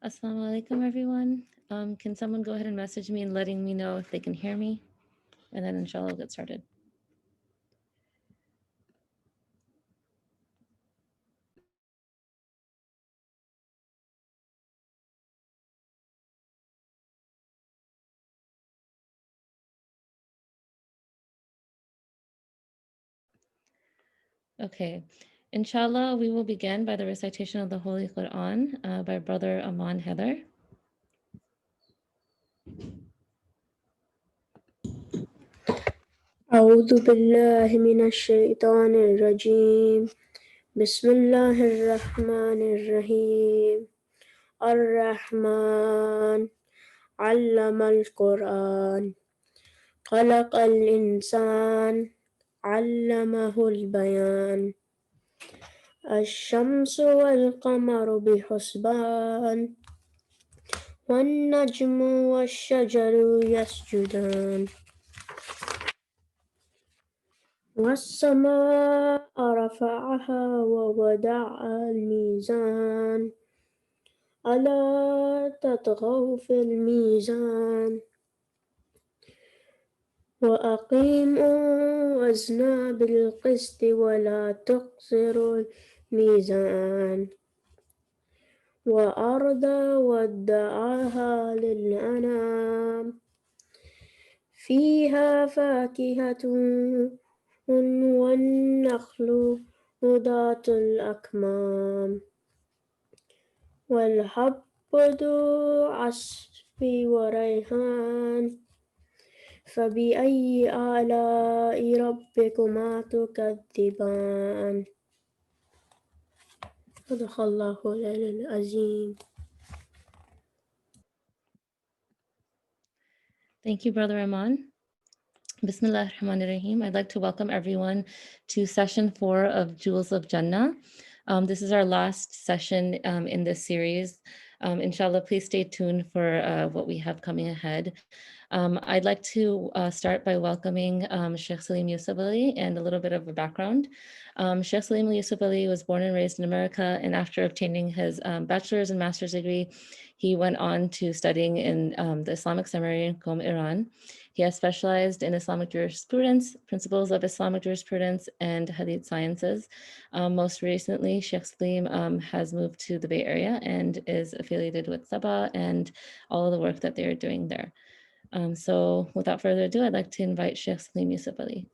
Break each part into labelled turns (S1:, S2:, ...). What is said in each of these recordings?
S1: Assalamu alaikum, everyone. Can someone go ahead and message me and letting me know if they can hear me? And then inshallah, we'll get started. Okay. Inshallah, we will begin by the recitation of the Holy Quran by Brother Aman Heather.
S2: أعوذ بالله من الشيطان الرجيم بسم الله الرحمن الرحيم الرحمن علم القرآن خلق الإنسان علمه البيان الشمس والقمر بحسبان والنجم والشجر يسجدان والسماء رفعها ووضع الميزان ألا تطغوا في الميزان وأقيموا وزنا بالقسط ولا تخسروا الميزان وأرض ودعاها للأنام فيها فاكهة والنخل ذات الأكمام والحب ذو عصف وريحان فبأي آلاء ربكما تكذبان صدق الله العظيم.
S1: Thank you, Brother Aman. Bismillah ar-Rahman ar-Rahim. I'd like to welcome everyone to session 4 of Jewels of Jannah. This is our last session in this series. Inshallah, please stay tuned for what we have coming ahead. I'd like to start by welcoming Sheikh Salim Yusufali and a little bit of a background. Sheikh Salim Yusufali was born and raised in America, and after obtaining his bachelor's and master's degree, he went on to studying in the Islamic Seminary in Qom, Iran. He has specialized in Islamic jurisprudence, principles of Islamic jurisprudence, and Hadith sciences. Most recently, Sheikh Salim has moved to the Bay Area and is affiliated with Sabah and all of the work that they are doing there. So without further ado, I'd like to invite Sheikh Salim Yusufali.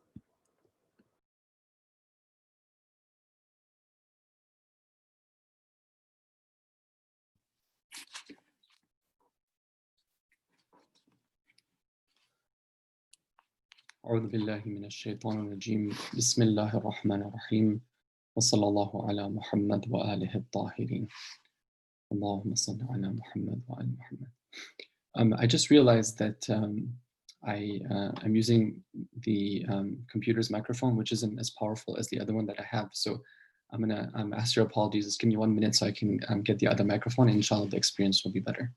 S3: أعوذ بالله من الشيطان الرجيم بسم الله الرحمن الرحيم وصلى الله على محمد وآله الطاهرين اللهم صل على محمد وآل محمد. I just realized that I'm using the computer's microphone, which isn't as powerful as the other one that I have. So I'm gonna ask your apologies. Just give me 1 minute so I can get the other microphone, and inshallah the experience will be better.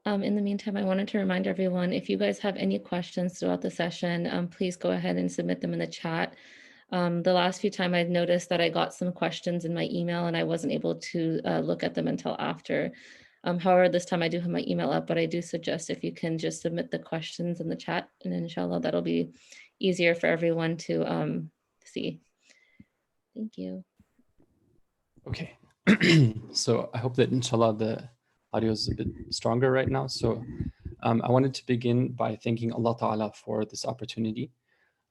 S1: In the meantime, I wanted to remind everyone, if you guys have any questions throughout the session, please go ahead and submit them in the chat. The last few times I've noticed that I got some questions in my email and I wasn't able to look at them until after. However, this time I do have my email up, but I do suggest if you can just submit the questions in the chat, and inshallah that'll be easier for everyone to see. Thank you.
S3: Okay, so I hope that inshallah the audio is a bit stronger right now. So I wanted to begin by thanking Allah Ta'ala for this opportunity.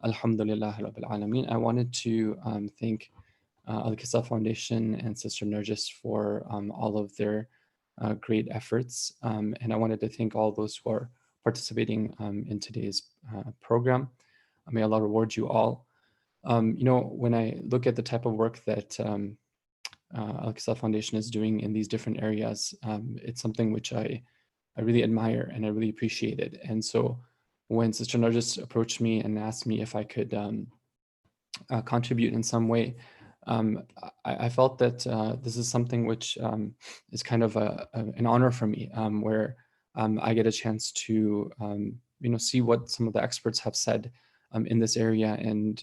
S3: Alhamdulillah Rabbil Alameen. I wanted to thank Al-Kisa Foundation and Sister Nargis for all of their great efforts. And I wanted to thank all those who are participating in today's program. May Allah reward you all. When I look at the type of work that Al-Kisa Foundation is doing in these different areas, it's something which I really admire and I really appreciate it. And so when Sister Nargis approached me and asked me if I could contribute in some way, I felt that this is something which is kind of an honor for me, where I get a chance to see what some of the experts have said in this area and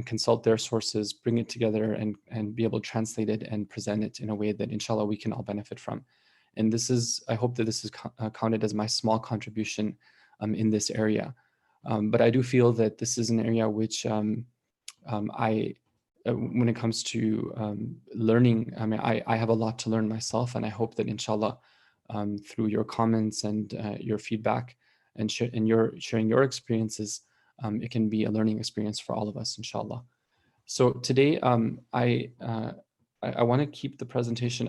S3: consult their sources, bring it together and be able to translate it and present it in a way that inshallah we can all benefit from. And this is, I hope that this is counted as my small contribution in this area. But I do feel that this is an area which when it comes to learning, I mean, I have a lot to learn myself, and I hope that inshallah through your comments and your feedback and your sharing your experiences, it can be a learning experience for all of us, inshallah. So today, I want to keep the presentation.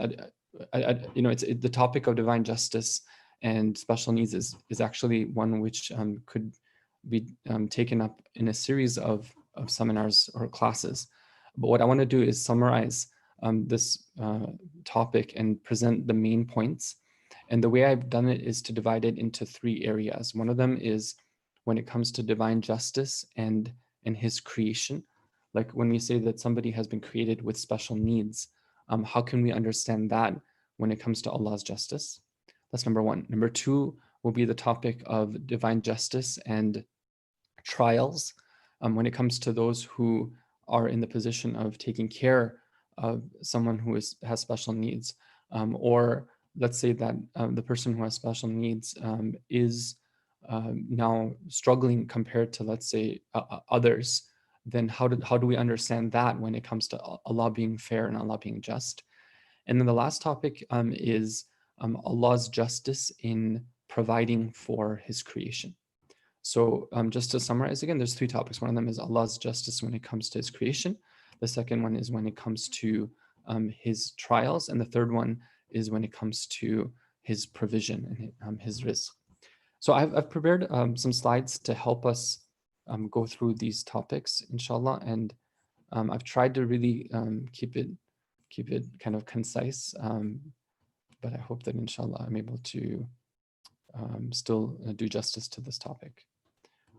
S3: It's the topic of divine justice and special needs is actually one which could be taken up in a series of seminars or classes. But what I want to do is summarize this topic and present the main points. And the way I've done it is to divide it into 3 areas. One of them is when it comes to divine justice and his creation. Like when we say that somebody has been created with special needs, how can we understand that when it comes to Allah's justice? That's number 1. Number 2 will be the topic of divine justice and trials when it comes to those who are in the position of taking care of someone who has special needs, or let's say that the person who has special needs is now struggling compared to, let's say, others. Then how do we understand that when it comes to Allah being fair and Allah being just? And then the last topic is Allah's justice in providing for his creation. So just to summarize again, there's 3 topics. One of them is Allah's justice when it comes to his creation. The second one is when it comes to his trials. And the third one is when it comes to his provision and his rizq. So I've prepared some slides to help us go through these topics, inshallah. And I've tried to really keep it kind of concise. But I hope that inshallah I'm able to still do justice to this topic.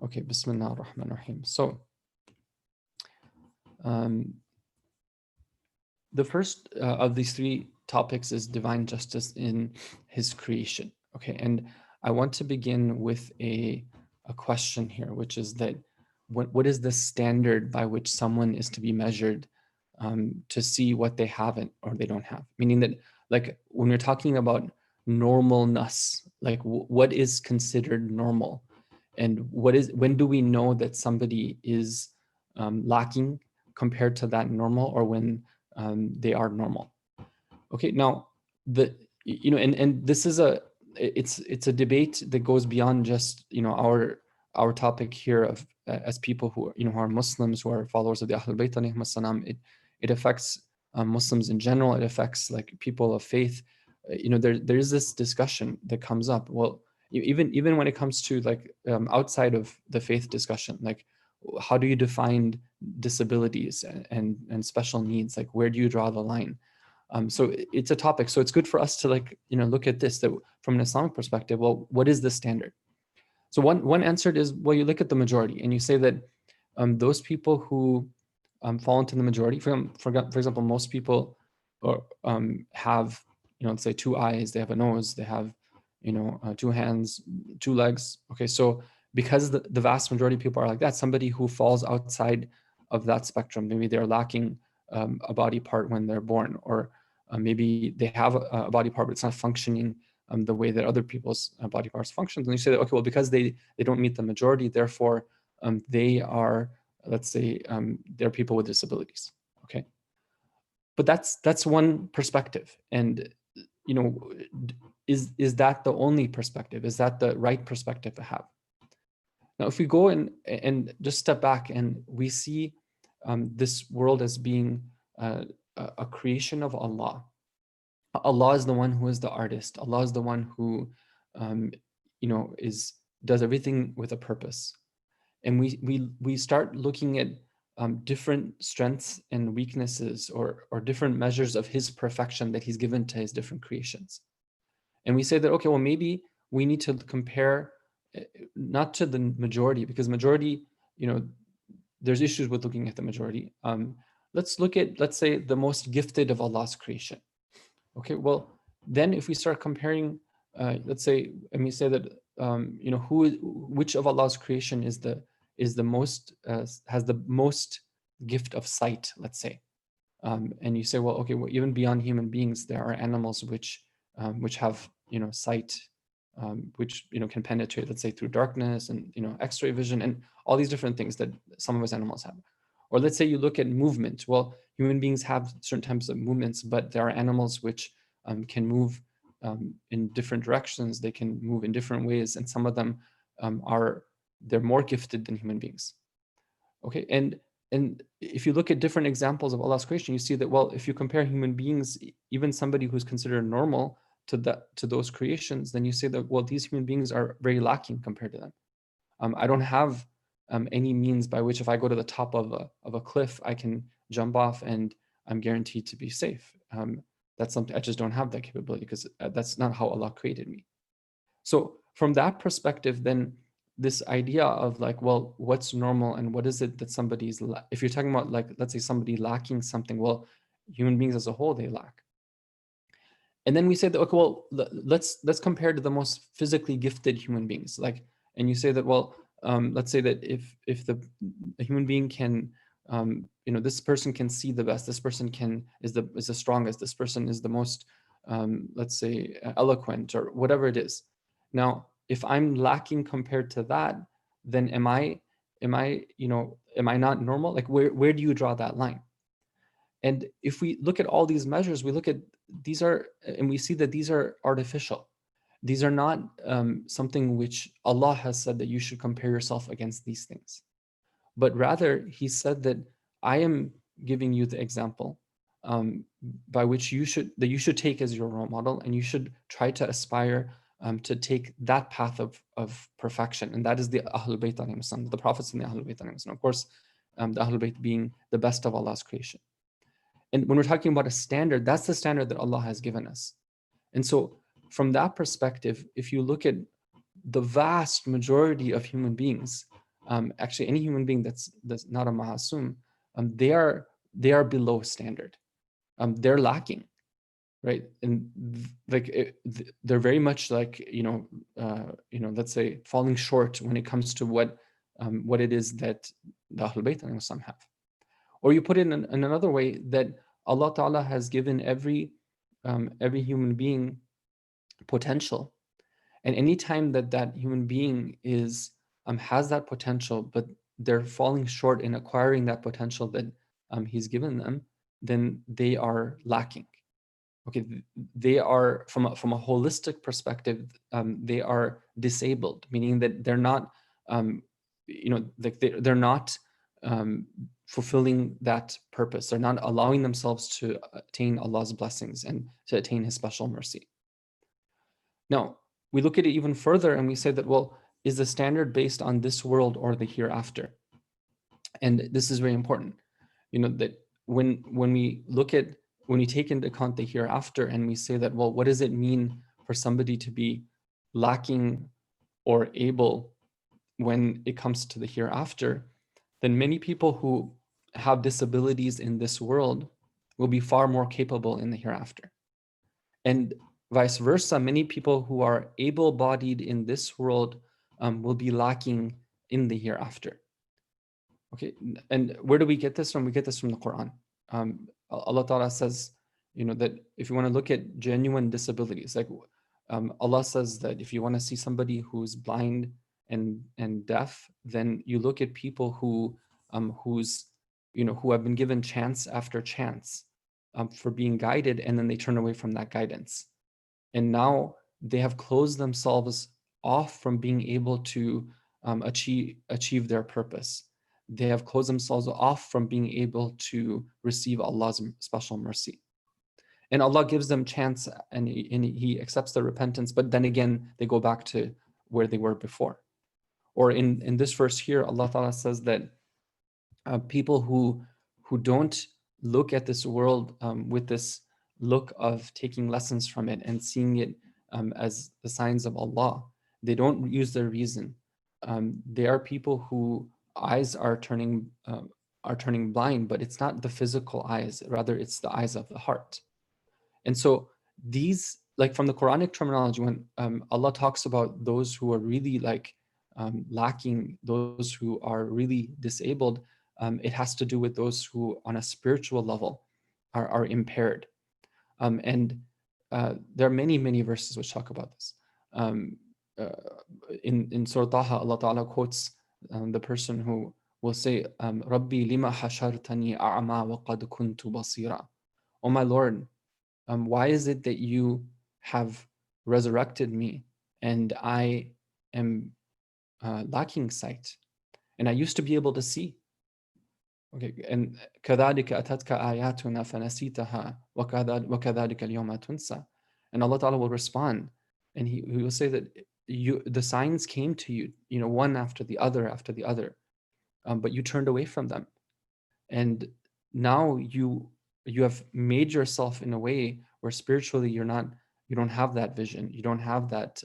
S3: Okay, Bismillah ar-Rahman ar-Rahim. So the first of these 3 topics is divine justice in his creation. Okay, and I want to begin with a question here, which is that what is the standard by which someone is to be measured to see what they haven't or they don't have? Meaning that, like, when we're talking about normalness, like what is considered normal? And when do we know that somebody is lacking compared to that normal, or when they are normal? Okay, now and this is it's a debate that goes beyond just our topic here of as people who who are Muslims, who are followers of the Ahlul Bayt alayhim as-salam. It affects Muslims in general. It affects like people of faith. There is this discussion that comes up. Well, even when it comes to like outside of the faith discussion, like how do you define disabilities and special needs? Like where do you draw the line? So it's a topic. So it's good for us to look at this, that from an Islamic perspective. Well, what is the standard? So one answer is, well, you look at the majority and you say that those people who fall into the majority, for example, most people have let's say 2 eyes, they have a nose, they have 2 hands, 2 legs. Okay, so because the vast majority of people are like that, somebody who falls outside of that spectrum, maybe they're lacking a body part when they're born, or maybe they have a body part but it's not functioning the way that other people's body parts function. And you say that, okay, well, because they don't meet the majority, therefore they are, let's say, they're people with disabilities. Okay, but that's one perspective. And is that the only perspective? Is that the right perspective to have? Now, if we go and just step back and we see this world as being a creation of Allah. Allah is the one who is the artist. Allah is the one who does everything with a purpose. And we start looking at different strengths and weaknesses, or different measures of his perfection that he's given to his different creations. And we say that, okay, well, maybe we need to compare not to the majority, because majority, there's issues with looking at the majority. Let's look at, let's say, the most gifted of Allah's creation. Okay, well, then if we start comparing, let's say, and we say that which of Allah's creation is the most has the most gift of sight, let's say. And you say, well, okay, well, even beyond human beings, there are animals which have sight, which can penetrate, let's say, through darkness and X-ray vision and all these different things that some of us animals have. Or let's say you look at movement. Well, human beings have certain types of movements, but there are animals which can move in different directions. They can move in different ways, and some of them they're more gifted than human beings. Okay, and if you look at different examples of Allah's creation, you see that, well, if you compare human beings, even somebody who's considered normal to those creations, then you say that, well, these human beings are very lacking compared to them. I don't have any means by which if I go to the top of a cliff, I can jump off and I'm guaranteed to be safe. That's something I just don't have that capability, because that's not how Allah created me. So from that perspective, then this idea of like, well, what's normal and what is it that somebody's, if you're talking about, like, let's say somebody lacking something, well, human beings as a whole, they lack. And then we say that, okay, well, let's compare to the most physically gifted human beings. Like, and you say that, well, let's say that if a human being can, this person can see the best, this person is the strongest, this person is the most, let's say, eloquent, or whatever it is. Now, if I'm lacking compared to that, then am I not normal? Like, where do you draw that line? And if we look at all these measures, we look at and we see that these are artificial. These are not something which Allah has said that you should compare yourself against these things. But rather, He said that I am giving you the example by which you should take as your role model, and you should try to aspire to take that path of perfection. And that is the Ahlul Bayt alayhim salam, the Prophets and the Ahlul Bayt alayhim salam. Of course, the Ahlul Bayt being the best of Allah's creation. And when we're talking about a standard, that's the standard that Allah has given us. And so from that perspective, if you look at the vast majority of human beings, actually any human being that's not a ma'asum, they are below standard. They're lacking, right? And they're very much like, let's say, falling short when it comes to what it is that the Ahlul Bayt have. Or you put it in another way, that Allah Ta'ala has given every human being potential. And anytime that human being has that potential, but they're falling short in acquiring that potential that He's given them, then they are lacking. Okay, they are, from a holistic perspective, they are disabled, meaning that they're not, they're not fulfilling that purpose. They're not allowing themselves to attain Allah's blessings and to attain His special mercy. Now, we look at it even further and we say that, well, is the standard based on this world or the hereafter? And this is very important, that when we take into account the hereafter, and we say that, well, what does it mean for somebody to be lacking or able when it comes to the hereafter? Then many people who have disabilities in this world will be far more capable in the hereafter. And vice versa, many people who are able-bodied in this world will be lacking in the hereafter. Okay, and where do we get this from? We get this from the Quran. Allah Ta'ala says, that if you want to look at genuine disabilities, like Allah says that if you want to see somebody who's blind and deaf, then you look at people who have been given chance after chance for being guided, and then they turn away from that guidance. And now they have closed themselves off from being able to achieve their purpose. They have closed themselves off from being able to receive Allah's special mercy. And Allah gives them chance, and He accepts their repentance, but then again, they go back to where they were before. Or in this verse here, Allah Ta'ala says that people who don't look at this world with this look of taking lessons from it and seeing it as the signs of Allah, they don't use their reason. They are people who eyes are turning blind, but it's not the physical eyes, rather it's the eyes of the heart. And so these like from the Quranic terminology, when Allah talks about those who are really like lacking, those who are really disabled, it has to do with those who on a spiritual level are impaired. And there are many verses which talk about this. In Surah Taha, Allah Ta'ala quotes the person who will say, Rabbi lima hashartani a'ma wa qad kuntu basira. Oh my Lord, why is it that you have resurrected me and I am lacking sight, and I used to be able to see? Okay, and كذلك أتتك آياتنا فنسيتها وكذلك اليوم تنسى. And Allah Ta'ala will respond, and he will say that the signs came to you, one after the other, but you turned away from them, and now you have made yourself in a way where spiritually you don't have that vision, you don't have that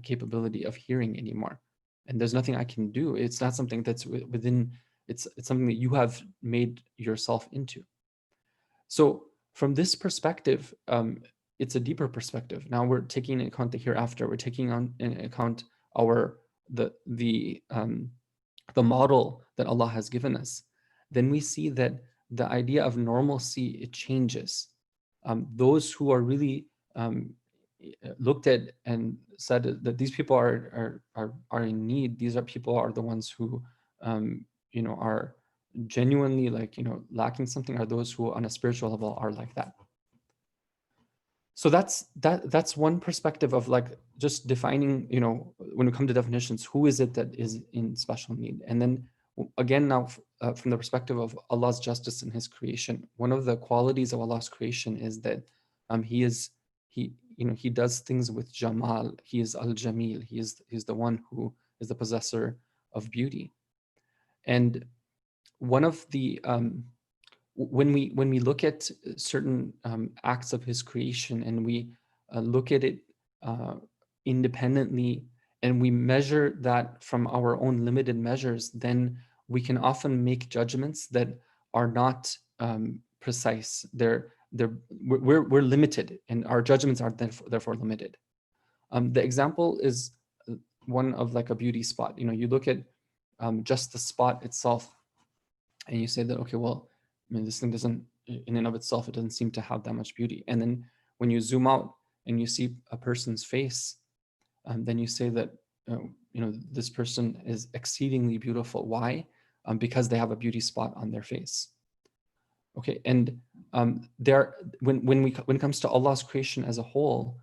S3: capability of hearing anymore, and there's nothing I can do. It's not something that's within. It's something that you have made yourself into. So from this perspective, it's a deeper perspective. Now we're taking into account the hereafter. We're taking into account the model that Allah has given us. Then we see that the idea of normalcy, it changes. Those who are really looked at and said that these people are in need. These are the ones who are genuinely lacking something, are those who on a spiritual level are like that. So that's one perspective of like just defining, when we come to definitions, who is it that is in special need? And then again, now from the perspective of Allah's justice in His creation, one of the qualities of Allah's creation is that He does things with Jamal. He is Al-Jamil. He's the one who is the possessor of beauty. And one of the when we look at certain acts of His creation, and we look at it independently, and we measure that from our own limited measures, then we can often make judgments that are not precise. We're limited, and our judgments are therefore limited. The example is one of like a beauty spot. You look at just the spot itself, and you say that, okay, well, I mean, this thing doesn't, in and of itself, it doesn't seem to have that much beauty. And then when you zoom out and you see a person's face, then you say that, this person is exceedingly beautiful. Why? Because they have a beauty spot on their face. Okay, and when it comes to Allah's creation as a whole,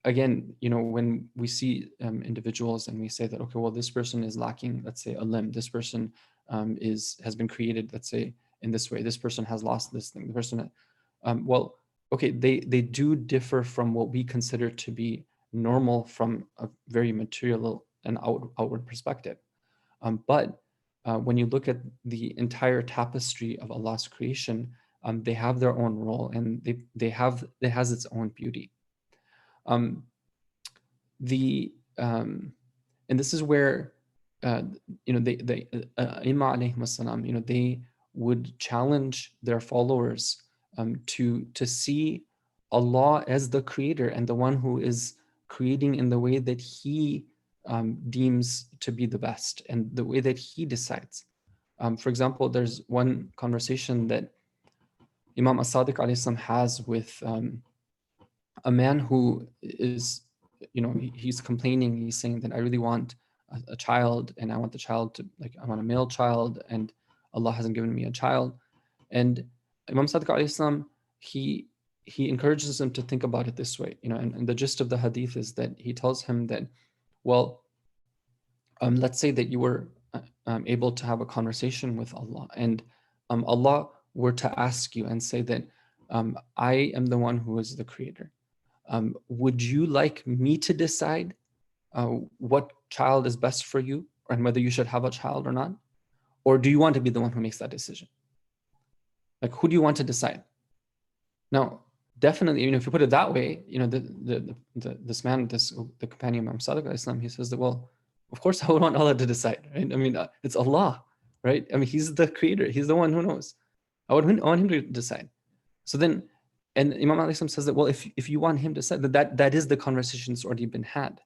S3: again, when we see individuals and we say that, okay, well, this person is lacking, let's say, a limb. This person has been created, let's say, in this way. This person has lost this thing. The person, well, okay, they do differ from what we consider to be normal from a very material and outward perspective. But when you look at the entire tapestry of Allah's creation, they have their own role, and it has its own beauty. And this is where the Imam alayhim salam, they would challenge their followers to see Allah as the creator and the one who is creating in the way that He deems to be the best and the way that He decides. For example, there's one conversation that Imam As-Sadiq alayhi salam has with a man who is, he's complaining. He's saying that I really want a child, and I want the child to, I want a male child, and Allah hasn't given me a child. And Imam Sadiq alayhi salam, he encourages him to think about it this way, and the gist of the hadith is that he tells him that, well, let's say that you were able to have a conversation with Allah, and Allah were to ask you and say that I am the one who is the creator. Would you like me to decide what child is best for you and whether you should have a child or not? Or do you want to be the one who makes that decision? Like, who do you want to decide? Now, definitely, if you put it that way, this man, the companion Imam Sadiq Islam, he says that, well, of course I would want Allah to decide, right? I mean, it's Allah, right? I mean, He's the creator. He's the one who knows. I want him to decide. So then And Imam alayhi salam says that, well, if you want him to say that is the conversation that's already been had.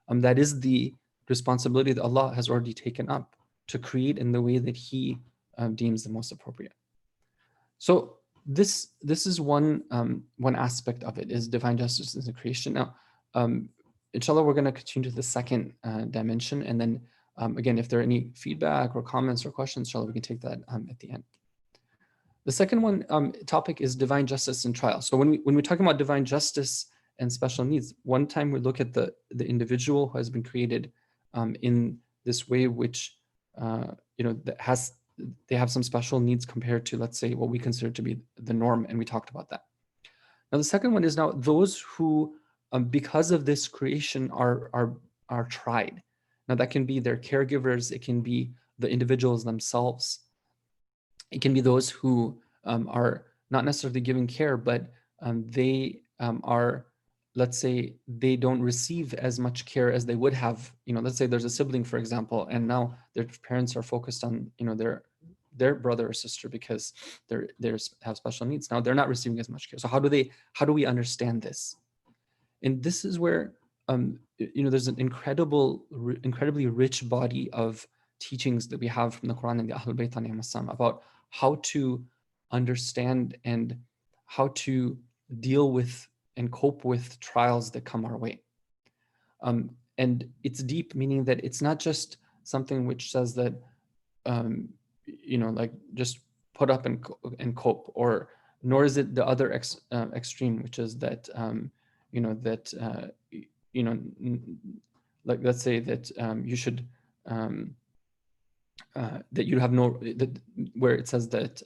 S3: That is the responsibility that Allah has already taken up to create in the way that He deems the most appropriate. So this is one aspect of it, is divine justice in the creation. Now, inshallah, we're going to continue to the second dimension, and then again, if there are any feedback or comments or questions, inshallah, we can take that at the end. The second topic is divine justice in trial. So when we're talking about divine justice and special needs, one time we look at the individual who has been created in this way, which they have some special needs compared to, let's say, what we consider to be the norm, and we talked about that. Now the second one is now those who, because of this creation, are tried. Now that can be their caregivers, it can be the individuals themselves. It can be those who are not necessarily giving care, but they are, let's say, they don't receive as much care as they would have. Let's say there's a sibling, for example, and now their parents are focused on, their brother or sister because they have special needs. Now they're not receiving as much care. So how do we understand this? And this is where there's an incredibly rich body of teachings that we have from the Quran and the Ahlul Bayt about how to understand and how to deal with and cope with trials that come our way. And it's deep, meaning that it's not just something which says that, like just put up and cope, or nor is it the other extreme, which is that, like let's say that you should, that you have where it says that,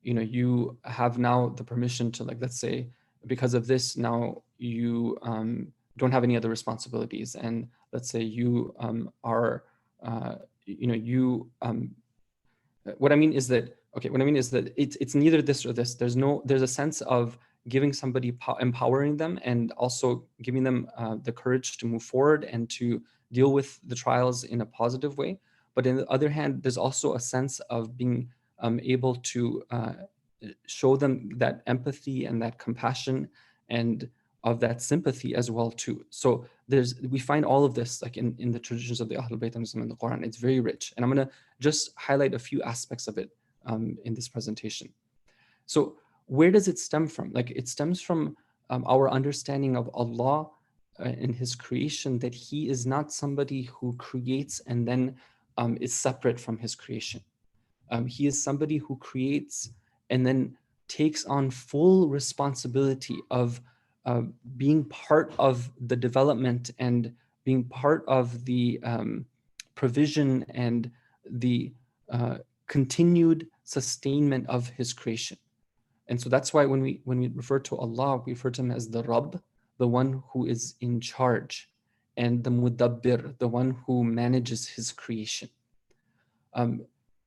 S3: you have now the permission to, like, let's say, because of this, now you don't have any other responsibilities. And let's say you are, what I mean is that it's neither this or this. There's a sense of giving somebody, empowering them, and also giving them the courage to move forward and to deal with the trials in a positive way. But on the other hand, there's also a sense of being able to show them that empathy and that compassion and of that sympathy as well too. So we find all of this like in the traditions of the Ahlul Bayt and in the Quran. It's very rich, and I'm going to just highlight a few aspects of it in this presentation. So where does it stem from? Like, it stems from our understanding of Allah in His creation, that He is not somebody who creates and then is separate from His creation. He is somebody who creates and then takes on full responsibility of being part of the development and being part of the provision and the continued sustainment of His creation. And so that's why when we refer to Allah, we refer to Him as the Rabb, the one who is in charge, and the Mudabbir, the one who manages His creation.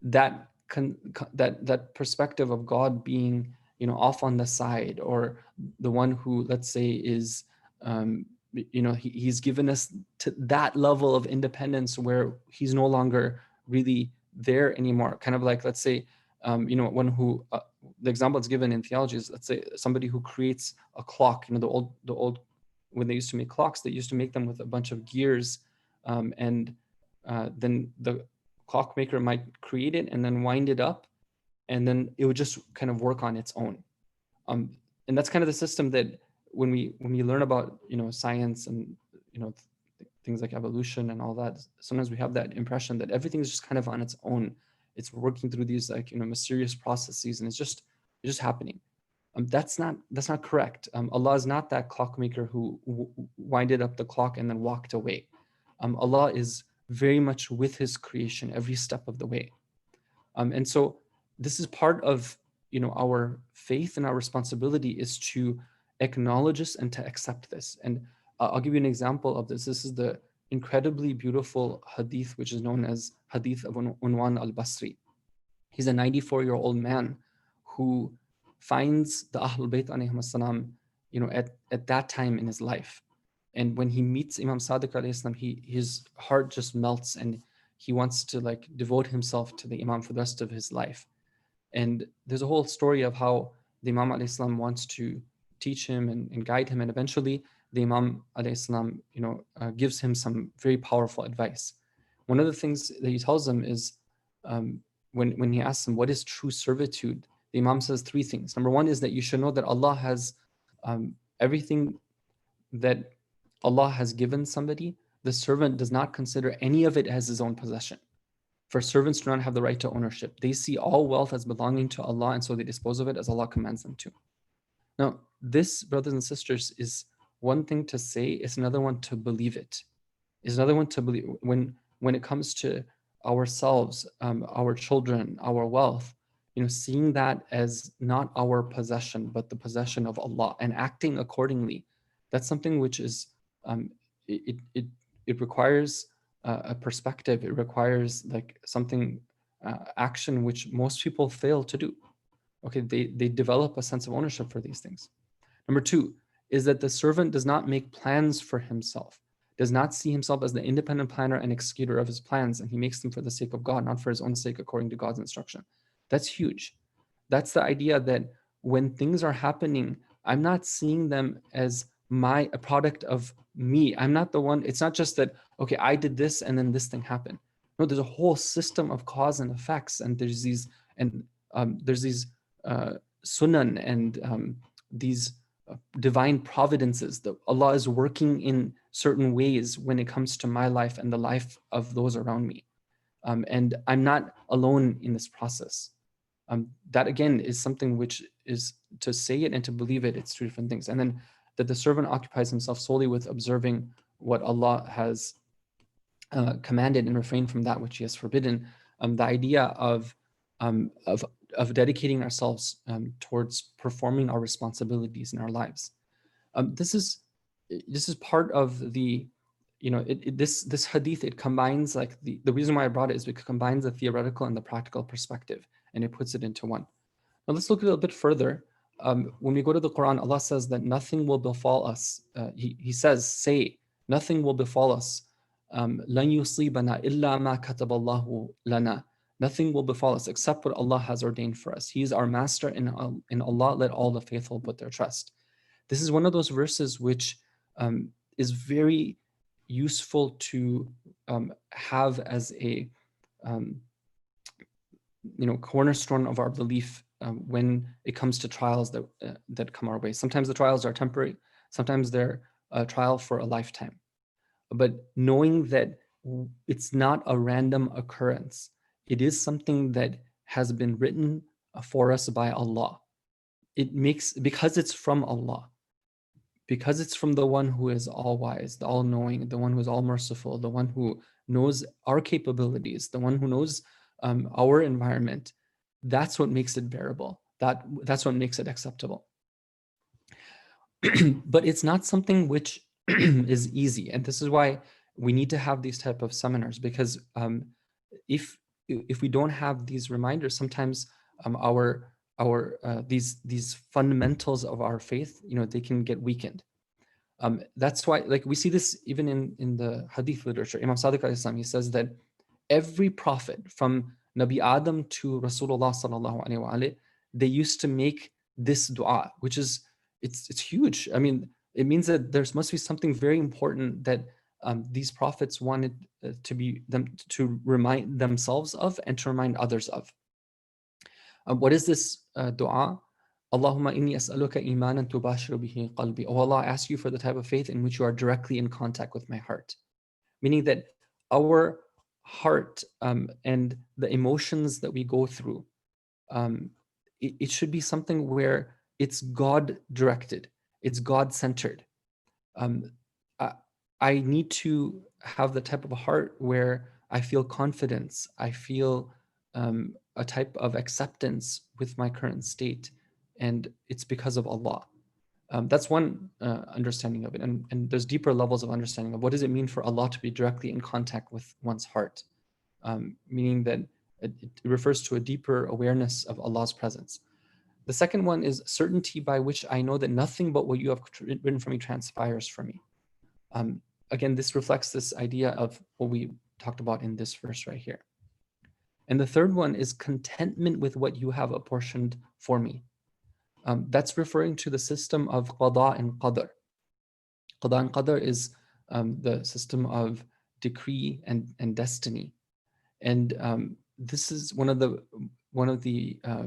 S3: That perspective of God being, off on the side, or the one who, let's say, is, He's given us to that level of independence where He's no longer really there anymore. Kind of like, let's say, one who, the example that's given in theology is, let's say, somebody who creates a clock. The old when they used to make clocks, they used to make them with a bunch of gears, and then the clockmaker might create it and then wind it up, and then it would just kind of work on its own. And that's kind of the system that when we learn about science and things like evolution and all that, sometimes we have that impression that everything is just kind of on its own. It's working through these mysterious processes, and it's just happening. That's not correct. Allah is not that clockmaker who winded up the clock and then walked away. Allah is very much with His creation every step of the way. And so this is part of our faith, and our responsibility is to acknowledge this and to accept this. And I'll give you an example of this. This is the incredibly beautiful hadith, which is known as Hadith of Unwan al-Basri. He's a 94-year-old man who finds the Ahlul Bayt alayhim as-salam, at that time in his life. And when he meets Imam Sadiq alayhi salam, his heart just melts, and he wants to devote himself to the Imam for the rest of his life. And there's a whole story of how the Imam alayhi salam wants to teach him and guide him, and eventually the Imam alayhi salam, gives him some very powerful advice. One of the things that he tells him is, when he asks him what is true servitude, the Imam says three things. Number one is that you should know that Allah has everything that Allah has given somebody, the servant does not consider any of it as his own possession. For servants do not have the right to ownership. They see all wealth as belonging to Allah, and so they dispose of it as Allah commands them to. Now, this, brothers and sisters, is one thing to say, it's another one to believe it. It's another one to believe when it comes to ourselves, our children, our wealth, seeing that as not our possession, but the possession of Allah, and acting accordingly. That's something which is, it requires a perspective. It requires like something, action which most people fail to do. Okay, they develop a sense of ownership for these things. Number two is that the servant does not make plans for himself, does not see himself as the independent planner and executor of his plans, and he makes them for the sake of God, not for his own sake, according to God's instruction. That's huge. That's the idea that when things are happening, I'm not seeing them as a product of me. I'm not the one. It's not just that, okay, I did this and then this thing happened. No, there's a whole system of cause and effects, and there's these sunan and these divine providences that Allah is working in certain ways when it comes to my life and the life of those around me. And I'm not alone in this process. That again is something which is, to say it and to believe it, it's two different things. And then that the servant occupies himself solely with observing what Allah has commanded and refrain from that which He has forbidden. The idea of dedicating ourselves towards performing our responsibilities in our lives. This is part of the, this hadith, it combines, like the reason why I brought it is because it combines the theoretical and the practical perspective, and it puts it into one. Now let's look a little bit further. When we go to the Quran, Allah says that nothing will befall us. He says, say, nothing will befall us. لَن يُصِيبَنَا إِلَّا مَا كَتَبَ اللَّهُ لَنَا. Nothing will befall us except what Allah has ordained for us. He is our master, in Allah let all the faithful put their trust. This is one of those verses which is very useful to have as a cornerstone of our belief when it comes to trials that come our way. Sometimes the trials are temporary, sometimes they're a trial for a lifetime. But knowing that it's not a random occurrence, it is something that has been written for us by Allah. Because it's from Allah, because it's from the one who is all-wise, the all-knowing, the one who is all-merciful, the one who knows our capabilities, the one who knows our environment, that's what makes it bearable. That's what makes it acceptable. But it's not something which is easy, and this is why we need to have these type of seminars, because if we don't have these reminders, sometimes these fundamentals of our faith, they can get weakened. That's why, like, we see this even in the hadith literature. Imam Sadiq alayhi salam, he says that every prophet from Nabi Adam to Rasulullah sallallahu alaihi wasallam, they used to make this dua, which is it's huge. I mean, it means that there must be something very important that these prophets wanted to remind themselves of and to remind others of. What is this dua? Allahumma inni as'aluka imanan tubashiru bihi qalbi. Oh Allah, I ask you for the type of faith in which you are directly in contact with my heart. Meaning that our heart and the emotions that we go through, it should be something where it's God directed, it's God centered. I need to have the type of heart where I feel confidence, I feel a type of acceptance with my current state, and it's because of Allah. That's one understanding of it, and there's deeper levels of understanding of what does it mean for Allah to be directly in contact with one's heart, meaning that it refers to a deeper awareness of Allah's presence. The second one is certainty by which I know that nothing but what you have written for me transpires for me. Again, this reflects this idea of what we talked about in this verse right here. And the third one is contentment with what you have apportioned for me. That's referring to the system of qada and qadr. Qada and qadr is the system of decree and destiny. And this is one of the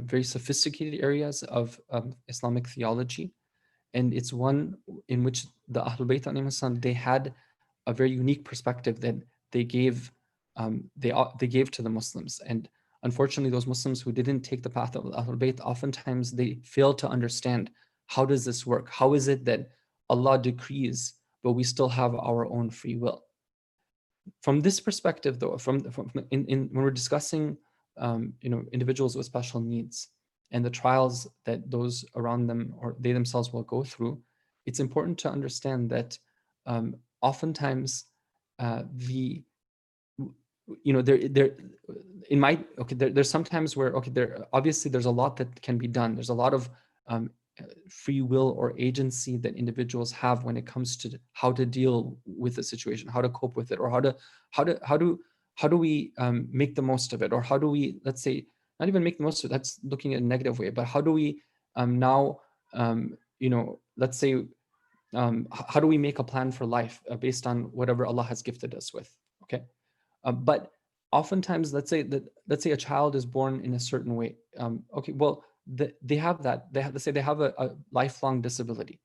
S3: very sophisticated areas of Islamic theology. And it's one in which the Ahlul Bayt alayhim salam, they had a very unique perspective that they gave to the Muslims. And unfortunately, those Muslims who didn't take the path of Ahlul Bayt, oftentimes they fail to understand, how does this work? How is it that Allah decrees, but we still have our own free will? From this perspective, though, when we're discussing individuals with special needs and the trials that those around them or they themselves will go through, it's important to understand that oftentimes there's sometimes where obviously there's a lot that can be done. There's a lot of free will or agency that individuals have when it comes to how to deal with the situation, how to cope with it, or how do we make the most of it, or how do we, let's say, not even make the most of it, that's looking at a negative way, but how do we let's say, how do we make a plan for life based on whatever Allah has gifted us with? Okay, but oftentimes, let's say a child is born in a certain way. Okay, well, they have a lifelong disability.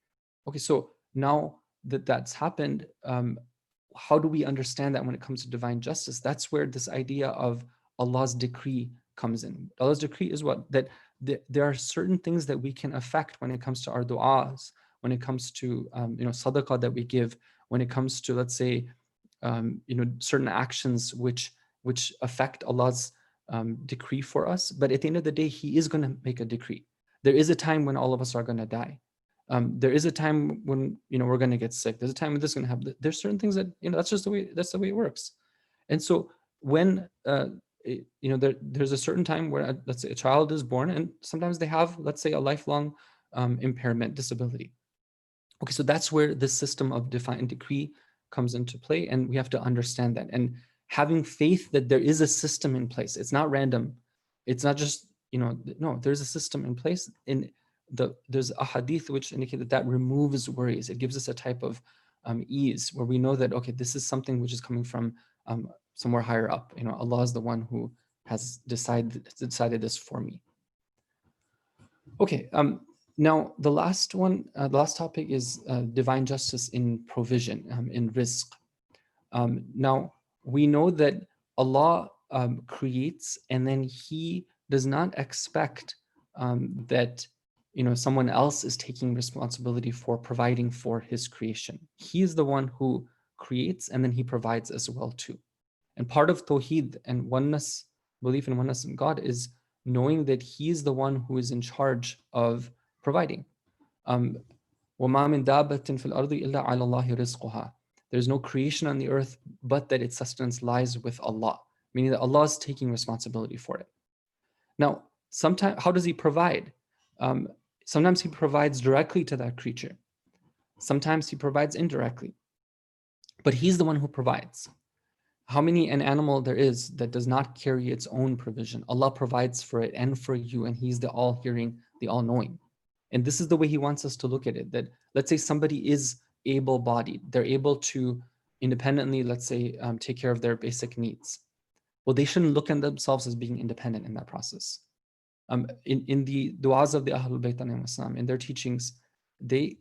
S3: Okay, so now that's happened, how do we understand that when it comes to divine justice? That's where this idea of Allah's decree comes in. Allah's decree is what? That there are certain things that we can affect when it comes to our du'as, when it comes to sadaqah that we give, when it comes to, let's say, certain actions which affect Allah's decree for us. But at the end of the day, He is going to make a decree. There is a time when all of us are going to die. There is a time when we're going to get sick. There's a time when this is going to happen. There's certain things that that's the way it works. And so when there's a certain time where, let's say, a child is born, and sometimes they have, let's say, a lifelong impairment, disability. Okay, so that's where this system of divine decree comes into play, and we have to understand that. And having faith that there is a system in place. It's not random. It's not just, no, there's a system in place. There's a hadith which indicate that removes worries. It gives us a type of ease where we know that, okay, this is something which is coming from somewhere higher up. Allah is the one who has decided this for me. Okay, now the last topic is divine justice in provision, in rizq. Now, we know that Allah creates, and then He does not expect that someone else is taking responsibility for providing for His creation. He is the one who creates, and then He provides as well too. And part of Tawheed and oneness, belief in oneness in God, is knowing that He is the one who is in charge of providing. وَمَا مِن دَابَّةٍ فِي الْأَرْضِ إِلَّا عَلَى اللَّهِ رِزْقُهَا. There's no creation on the earth, but that its sustenance lies with Allah, meaning that Allah is taking responsibility for it. Now, sometimes, how does He provide? Sometimes He provides directly to that creature. Sometimes He provides indirectly. But He's the one who provides. How many an animal there is that does not carry its own provision? Allah provides for it and for you, and He's the all-hearing, the all-knowing. And this is the way He wants us to look at it, that let's say somebody is able-bodied. They're able to independently, let's say, take care of their basic needs. Well, they shouldn't look at themselves as being independent in that process. In the du'as of the Ahlul Bayt alayhim, in their teachings, they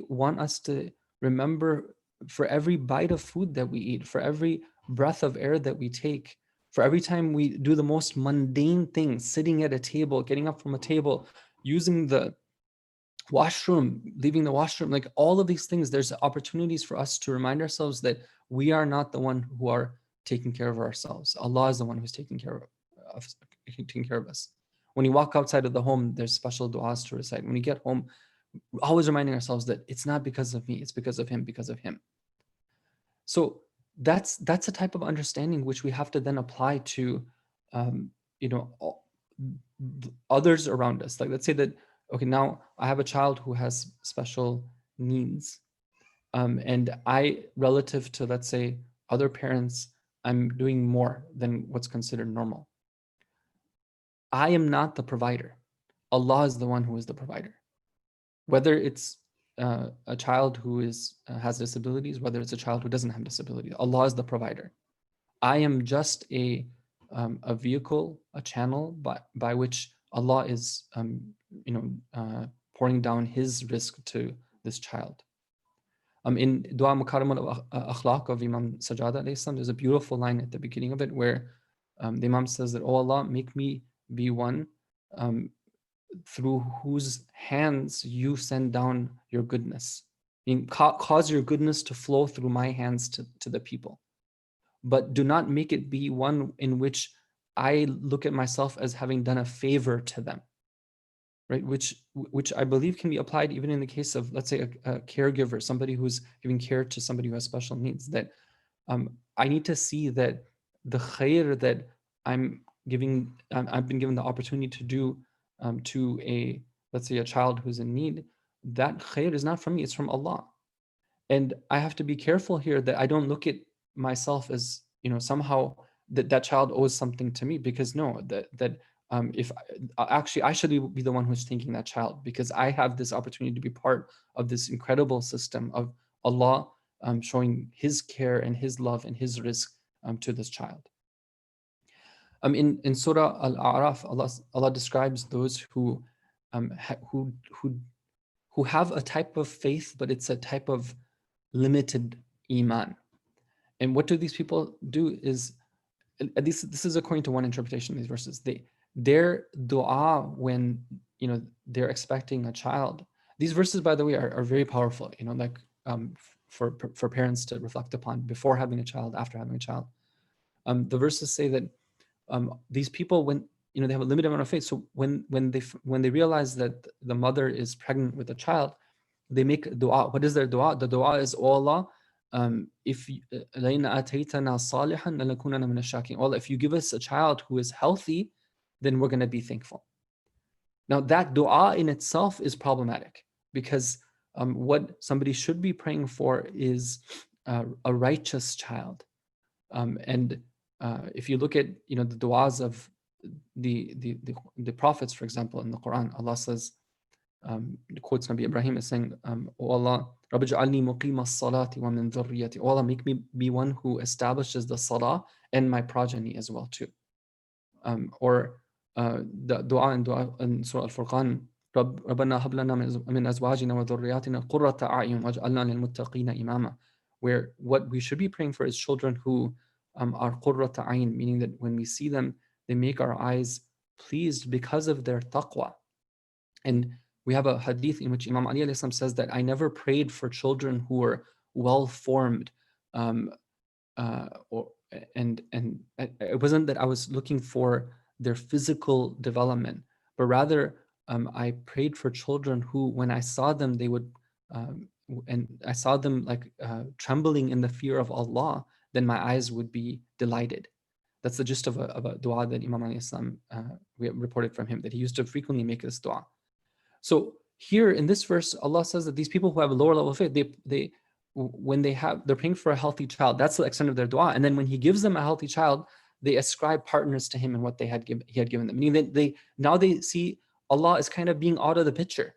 S3: want us to remember, for every bite of food that we eat, for every breath of air that we take, for every time we do the most mundane things, sitting at a table, getting up from a table, using the washroom, leaving the washroom, like all of these things, there's opportunities for us to remind ourselves that we are not the one who are taking care of ourselves. Allah is the one who's taking care of us. When you walk outside of the home, there's special du'as to recite. When you get home, always reminding ourselves that it's not because of me, it's because of Him, because of Him. So that's a type of understanding which we have to then apply to others around us. Like, let's say that, okay, now I have a child who has special needs, and I, relative to, let's say, other parents, I'm doing more than what's considered normal. I am not the provider. Allah is the one who is the provider. whether it's a child who has disabilities, whether it's a child who doesn't have disabilities. Allah is the provider. I am just a vehicle, a channel by which Allah is pouring down His rizq to this child. In Dua Mukarram al-Akhlaq of Imam Sajjad alayhi salam, there's a beautiful line at the beginning of it where the Imam says that, "Oh Allah, make me be one through whose hands you send down your goodness. I mean, cause your goodness to flow through my hands to the people. But do not make it be one in which I look at myself as having done a favor to them." Right? Which I believe can be applied even in the case of, let's say, a caregiver, somebody who's giving care to somebody who has special needs, that I need to see that the khair that I've been given the opportunity to do to let's say, a child who's in need, that khair is not from me, it's from Allah. And I have to be careful here that I don't look at myself as, somehow that child owes something to me, because no, if actually I should be the one who's thanking that child, because I have this opportunity to be part of this incredible system of Allah showing His care and His love and His rizq to this child. In Surah Al-A'raf, Allah describes those who have a type of faith, but it's a type of limited iman. And what do these people do is, at least this is according to one interpretation of these verses, their dua when they're expecting a child. These verses, by the way, are very powerful, for parents to reflect upon before having a child, after having a child. The verses say that these people, when they have a limited amount of faith, so when they realize that the mother is pregnant with a child, they make a dua. What is their dua? The dua is, "Oh Allah, if you give us a child who is healthy, then we're going to be thankful." Now that dua in itself is problematic, because what somebody should be praying for is a righteous child. And if you look at the duas of the prophets, for example, in the Quran, Allah says, quotes Nabi Ibrahim as saying, "O Allah, Rabbi ja'alni muqima as-salati wa min dhurriyyati." "O Allah, make me be one who establishes the salah and my progeny as well too." Or the dua in Surah Al-Furqan, "Rabbana hab lana min azwajina wa dhurriyyatina qurrata a'yun waj'alna lil muttaqina imama," where what we should be praying for is children who are qurrata a'yun, meaning that when we see them, they make our eyes pleased because of their taqwa. And we have a hadith in which Imam Ali alayhi salam says that I never prayed for children who were well formed, and it wasn't that I was looking for their physical development, but rather I prayed for children who, when I saw them, they would, and I saw them trembling in the fear of Allah, then my eyes would be delighted. That's the gist of a dua that Imam Ali we reported from him, that he used to frequently make this dua. So here in this verse, Allah says that these people who have a lower level of faith, they're praying for a healthy child. That's the extent of their dua. And then when He gives them a healthy child, they ascribe partners to Him in what He had given them. Meaning that now they see Allah is kind of being out of the picture.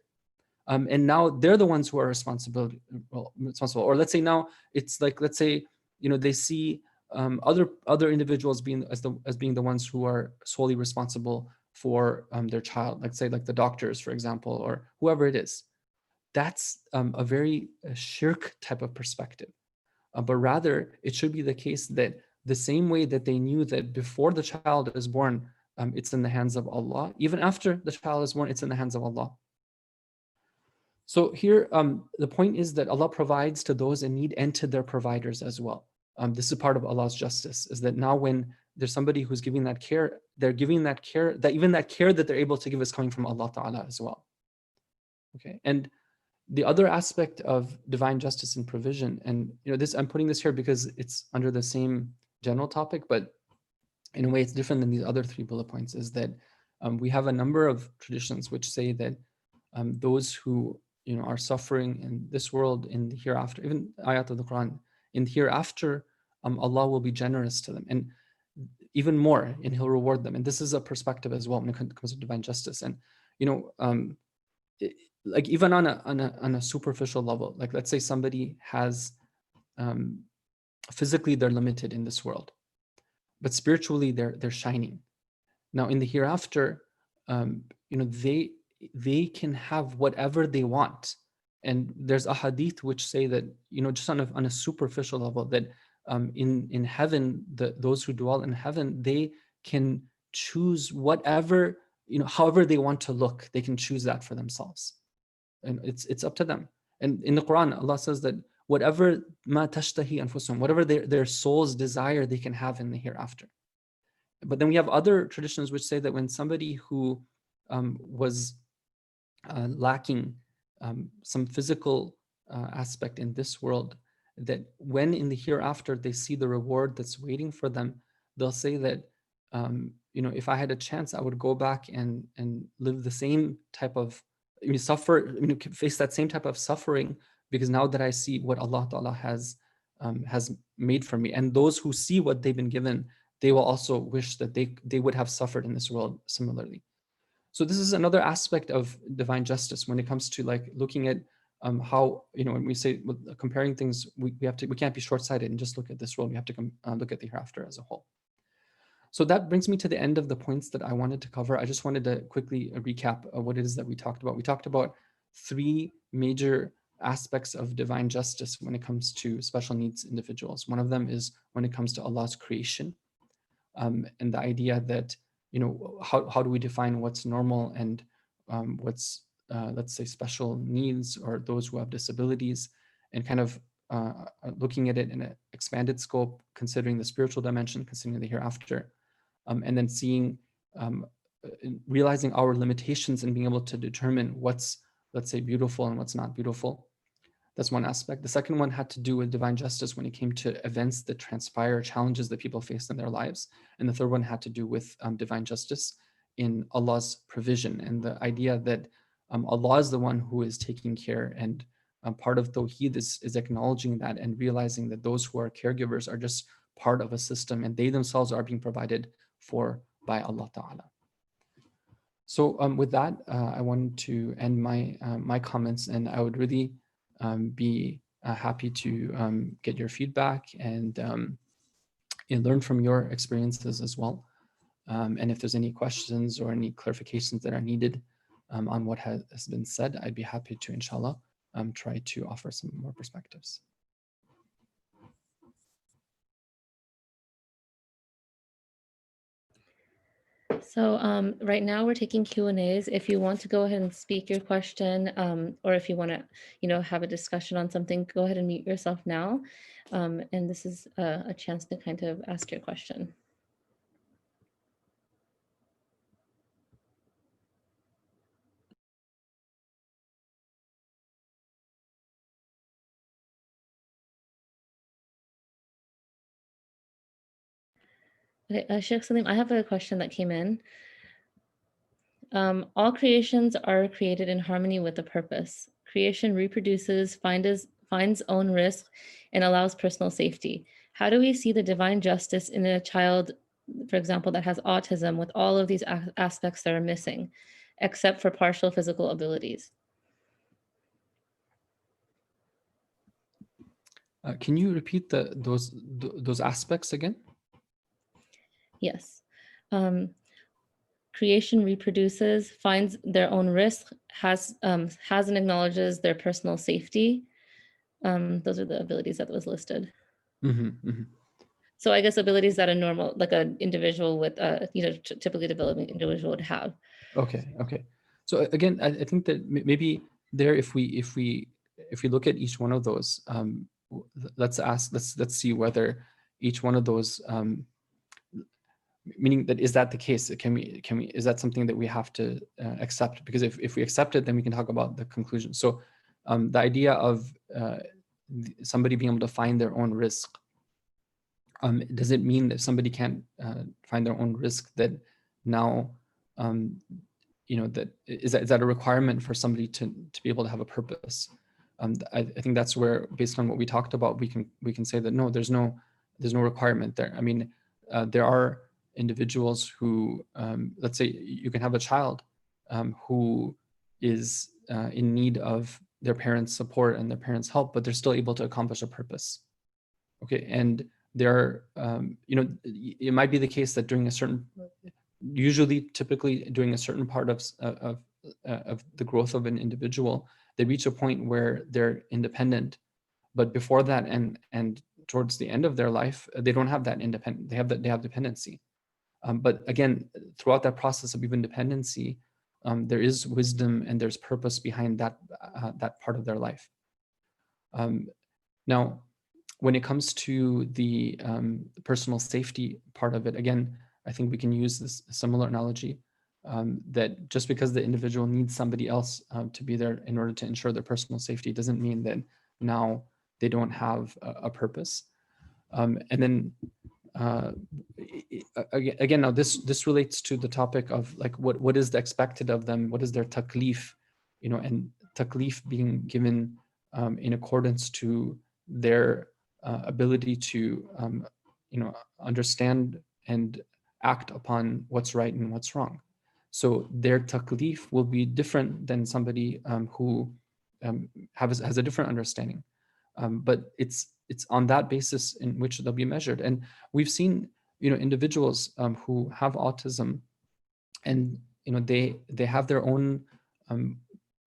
S3: And now they're the ones who are responsible. Or let's say now it's like, let's say, they see other individuals being the ones who are solely responsible for their child. Let's say like the doctors, for example, or whoever it is. That's a very shirk type of perspective. But rather, it should be the case that the same way that they knew that before the child is born, it's in the hands of Allah. Even after the child is born, it's in the hands of Allah. So here, the point is that Allah provides to those in need and to their providers as well. This is part of Allah's justice, is that now when there's somebody who's giving that care, they're giving that care, that even that care that they're able to give is coming from Allah Ta'ala as well. Okay, and the other aspect of divine justice and provision, and this, I'm putting this here because it's under the same general topic, but in a way it's different than these other three bullet points, is that we have a number of traditions which say that those who are suffering in this world, in the hereafter, even ayat of the Quran, in the hereafter, Allah will be generous to them, and even more, and He'll reward them. And this is a perspective as well when it comes to divine justice. And like even on a superficial level, like let's say somebody has physically they're limited in this world, but spiritually they're shining. Now in the hereafter, they can have whatever they want. And there's a hadith which say that, just on a superficial level, that in heaven, those who dwell in heaven, they can choose whatever, however they want to look, they can choose that for themselves. And it's up to them. And in the Quran, Allah says that whatever ma tashtahi anfusum, whatever their souls desire, they can have in the hereafter. But then we have other traditions which say that when somebody who was lacking some physical aspect in this world, that when in the hereafter they see the reward that's waiting for them, they'll say that, if I had a chance, I would go back and live the same type of, face that same type of suffering, because now that I see what Allah Ta'ala has made for me. And those who see what they've been given, they will also wish that they would have suffered in this world similarly. So this is another aspect of divine justice when it comes to like looking at how, when we say comparing things, we can't be short-sighted and just look at this world. We have to look at the hereafter as a whole. So that brings me to the end of the points that I wanted to cover. I just wanted to quickly recap what it is that we talked about. We talked about 3 major aspects of divine justice when it comes to special needs individuals. One of them is when it comes to Allah's creation, and the idea that, how do we define what's normal and what's, let's say, special needs or those who have disabilities, and kind of looking at it in an expanded scope, considering the spiritual dimension, considering the hereafter, and then seeing, realizing our limitations and being able to determine what's, let's say, beautiful and what's not beautiful. That's one aspect. The second one had to do with divine justice when it came to events that transpire, challenges that people face in their lives. And the third one had to do with divine justice in Allah's provision, and the idea that Allah is the one who is taking care, and part of Tawheed is acknowledging that and realizing that those who are caregivers are just part of a system, and they themselves are being provided for by Allah Ta'ala. So with that, I wanted to end my comments, and I would really be happy to get your feedback and learn from your experiences as well. And if there's any questions or any clarifications that are needed on what has been said, I'd be happy to, inshallah, try to offer some more perspectives.
S1: So right now we're taking Q&As. If you want to go ahead and speak your question, or if you want to, have a discussion on something, go ahead and mute yourself now. And this is a chance to kind of ask your question. Okay, Sheikh Salim, I have a question that came in. All creations are created in harmony with a purpose. Creation reproduces, finds own risk, and allows personal safety. How do we see the divine justice in a child, for example, that has autism with all of these aspects that are missing, except for partial physical abilities?
S3: Can you repeat those aspects again?
S1: Yes. Creation reproduces, finds their own risk, has and acknowledges their personal safety. Those are the abilities that was listed.
S3: Mm-hmm, mm-hmm.
S1: So I guess abilities that a normal, like an individual with, typically developing individual would have.
S3: Okay. So again, I think that maybe there, if we look at each one of those, let's see whether each one of those, meaning that, is that the case? Can we is that something that we have to accept? Because if we accept it, then we can talk about the conclusion. So the idea of somebody being able to find their own risk, does it mean that somebody can't find their own risk, that now that is that a requirement for somebody to be able to have a purpose? I think that's where, based on what we talked about, we can say that no, there's no requirement there. I mean, there are individuals who, let's say, you can have a child who is in need of their parents' support and their parents' help, but they're still able to accomplish a purpose. Okay, and there are, it might be the case that during a certain, typically during a certain part of the growth of an individual, they reach a point where they're independent. But before that and towards the end of their life, they don't have that independent. They have dependency. But again, throughout that process of even dependency, there is wisdom and there's purpose behind that part of their life. Now, when it comes to the personal safety part of it, again, I think we can use this similar analogy that just because the individual needs somebody else to be there in order to ensure their personal safety doesn't mean that now they don't have a purpose. And then again, now this relates to the topic of like what is the expected of them, what is their taklif, and taklif being given in accordance to their ability to understand and act upon what's right and what's wrong. So their taklif will be different than somebody who has a different understanding. But it's on that basis in which they'll be measured. And we've seen individuals who have autism, and they have their own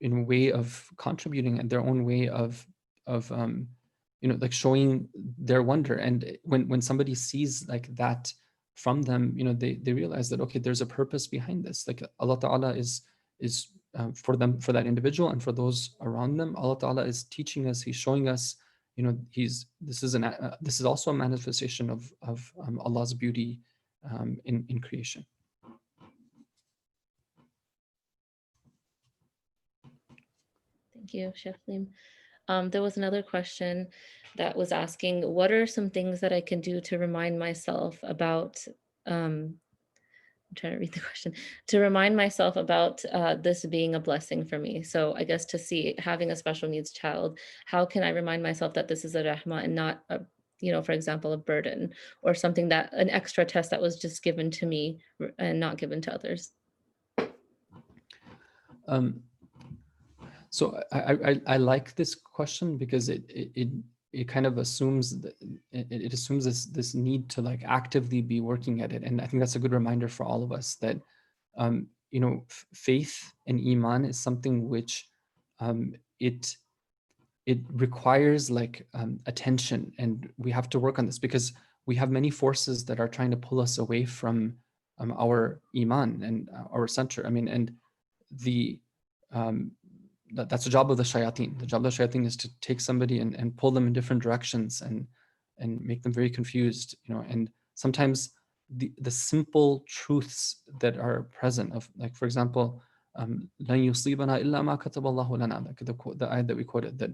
S3: way of contributing and their own way of like showing their wonder. And when somebody sees like that from them, they realize that, okay, there's a purpose behind this. Like Allah Ta'ala is for them, for that individual and for those around them, Allah Ta'ala is teaching us, He's showing us, this is also a manifestation of Allah's beauty in creation.
S1: Thank you, Sheikh Salim. There was another question that was asking, what are some things that I can do to remind myself about, I'm trying to read the question, to remind myself about this being a blessing for me. So I guess to see having a special needs child, how can I remind myself that this is a rahmah and not, for example, a burden or something that an extra test that was just given to me and not given to others?
S3: So I like this question because it kind of assumes that it assumes this need to like actively be working at it, and I think that's a good reminder for all of us that faith and iman is something which it requires like attention, and we have to work on this because we have many forces that are trying to pull us away from our iman and our center. I mean, and that's the job of the shayateen. The job of the shayateen is to take somebody and pull them in different directions and make them very confused, and sometimes the simple truths that are present of, like, for example, لَن يُصِيبَنَا إِلَّا مَا كَتَبَ اللَّهُ لَنَا, like the ayat that we quoted, that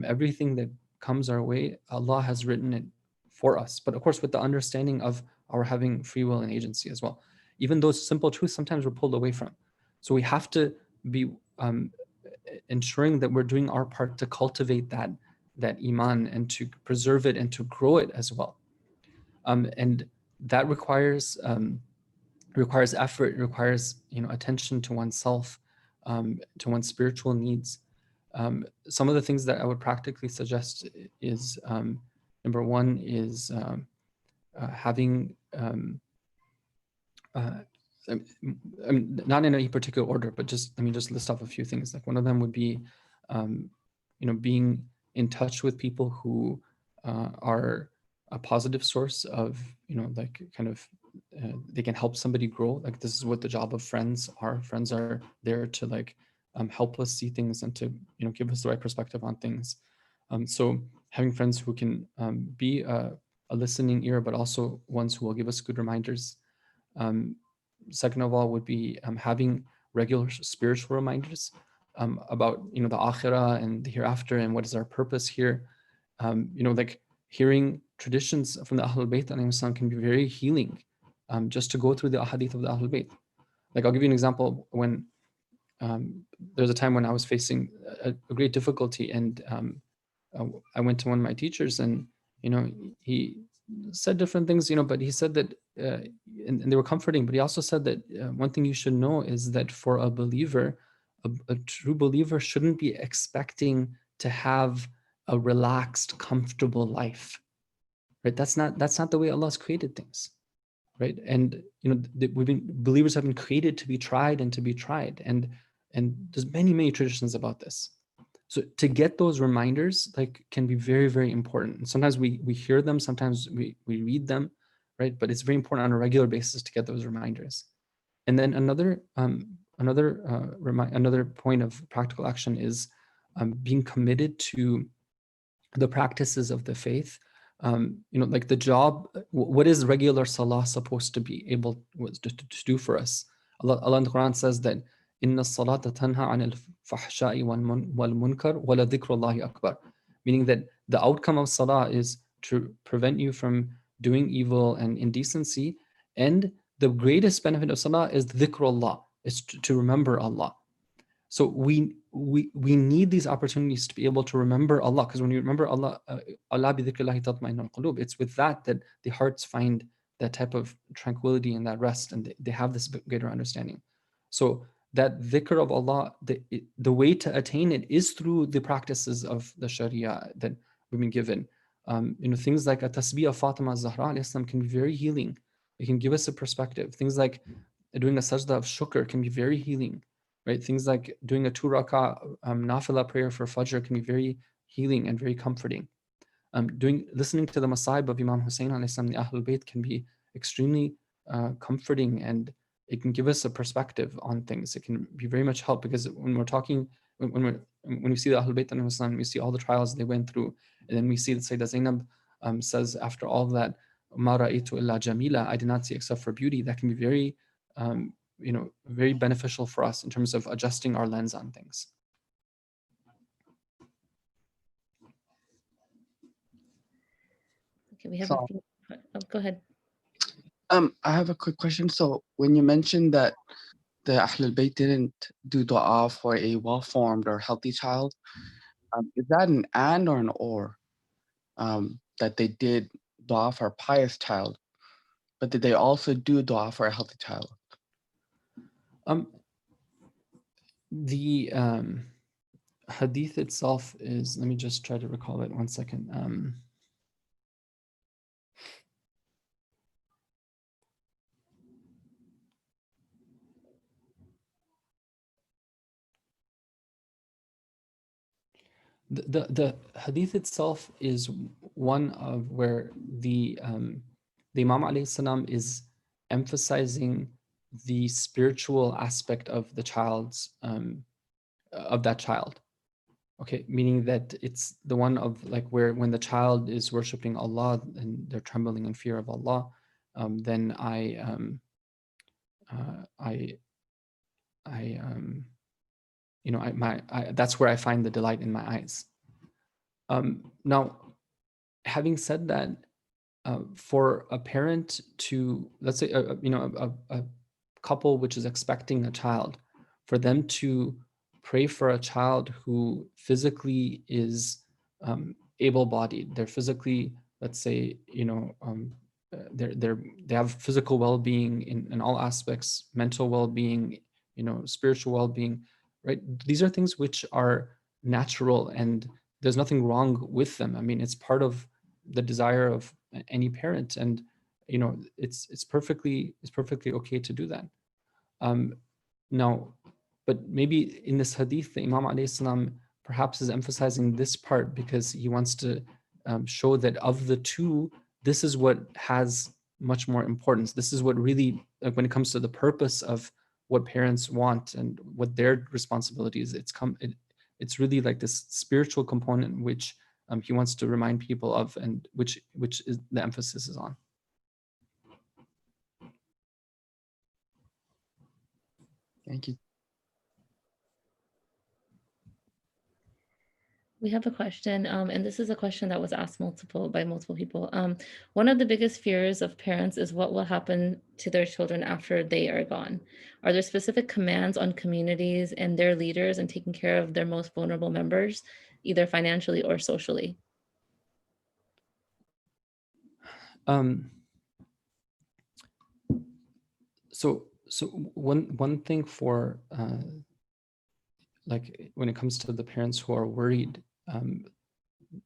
S3: everything that comes our way, Allah has written it for us, but of course with the understanding of our having free will and agency as well. Even those simple truths sometimes we're pulled away from. So we have to be ensuring that we're doing our part to cultivate that iman and to preserve it and to grow it as well. And that requires effort, it requires attention to oneself, to one's spiritual needs. Some of the things that I would practically suggest is number one is having not in any particular order, but let me just list off a few things. Like one of them would be, being in touch with people who are a positive source of, like kind of, they can help somebody grow. Like this is what the job of friends are. Friends are there to like help us see things and to, give us the right perspective on things. So having friends who can be a listening ear, but also ones who will give us good reminders. Second of all would be having regular spiritual reminders about the akhirah and the hereafter and what is our purpose here. Like hearing traditions from the Ahlul Bayt can be very healing, just to go through the ahadith of the Ahlul Bayt. Like I'll give you an example. When there's a time when I was facing a great difficulty, and I went to one of my teachers, and he said different things, but he said that, and they were comforting, but he also said that one thing you should know is that for a believer, a true believer shouldn't be expecting to have a relaxed, comfortable life, right? That's not the way Allah's created things, right? And believers have been created to be tried and to be tried, and there's many traditions about this. So to get those reminders can be very, very important. And sometimes we hear them, sometimes we read them, right? But it's very important on a regular basis to get those reminders. And then another point of practical action is being committed to the practices of the faith. Like the job, what is regular salah supposed to be able to do for us? Allah in the Quran says that inna salata tanha anil fahsha'i wal munkar wa la dhikrullahi akbar, meaning that the outcome of salah is to prevent you from doing evil and indecency, and the greatest benefit of salah is dhikrullah, is to remember Allah. So we need these opportunities to be able to remember Allah, because when you remember Allah, Allah bi dhikrillahi tatma'innul qulub, it's with that the hearts find that type of tranquility and that rest, and they have this greater understanding. So that dhikr of Allah, the way to attain it is through the practices of the Sharia that we've been given. Things like a tasbih of Fatima Zahra alayhi salam can be very healing. It can give us a perspective. Things like doing a sajda of shukr can be very healing, right? Things like doing a 2 rak'ah nafila prayer for Fajr can be very healing and very comforting. Listening to the Masaib of Imam Hussein alayhi salam, the Ahlul Bayt, can be extremely comforting, and it can give us a perspective on things. It can be very much help, because when we're talking, when we see the Ahlul Bayt alayhi salam, we see all the trials they went through, and then we see that Sayyidah Zainab says after all that, "Ma ra'aytu illa jamila," I did not see except for beauty. That can be very very beneficial for us in terms of adjusting our lens on things.
S1: Okay, we have a few. Oh, go ahead.
S4: I have a quick question. So when you mentioned that the Ahlul Bayt didn't do dua for a well-formed or healthy child, is that an and or an or? That they did dua for a pious child, but did they also do dua for a healthy child?
S3: The hadith itself is, let me just try to recall it 1 second. The hadith itself is one of where the Imam alayhi salam is emphasizing the spiritual aspect of the child's of that child. Okay, meaning that it's the one of where when the child is worshiping Allah and they're trembling in fear of Allah, then that's where I find the delight in my eyes. Now, having said that, for a parent to, let's say, a couple which is expecting a child, for them to pray for a child who physically is able-bodied, they're physically, let's say, they have physical well-being in all aspects, mental well-being, spiritual well-being, right? These are things which are natural, and there's nothing wrong with them. I mean, it's part of the desire of any parent, and it's perfectly okay to do that. Now, but maybe in this hadith, the Imam alayhi salam perhaps is emphasizing this part because he wants to show that of the two, this is what has much more importance. This is what really, when it comes to the purpose of what parents want and what their responsibility is, it's really like this spiritual component which he wants to remind people of, and which is the emphasis is on.
S4: Thank you.
S1: We have a question, and this is a question that was asked by multiple people. One of the biggest fears of parents is what will happen to their children after they are gone. Are there specific commands on communities and their leaders in taking care of their most vulnerable members, either financially or socially?
S3: So one thing for like when it comes to the parents who are worried,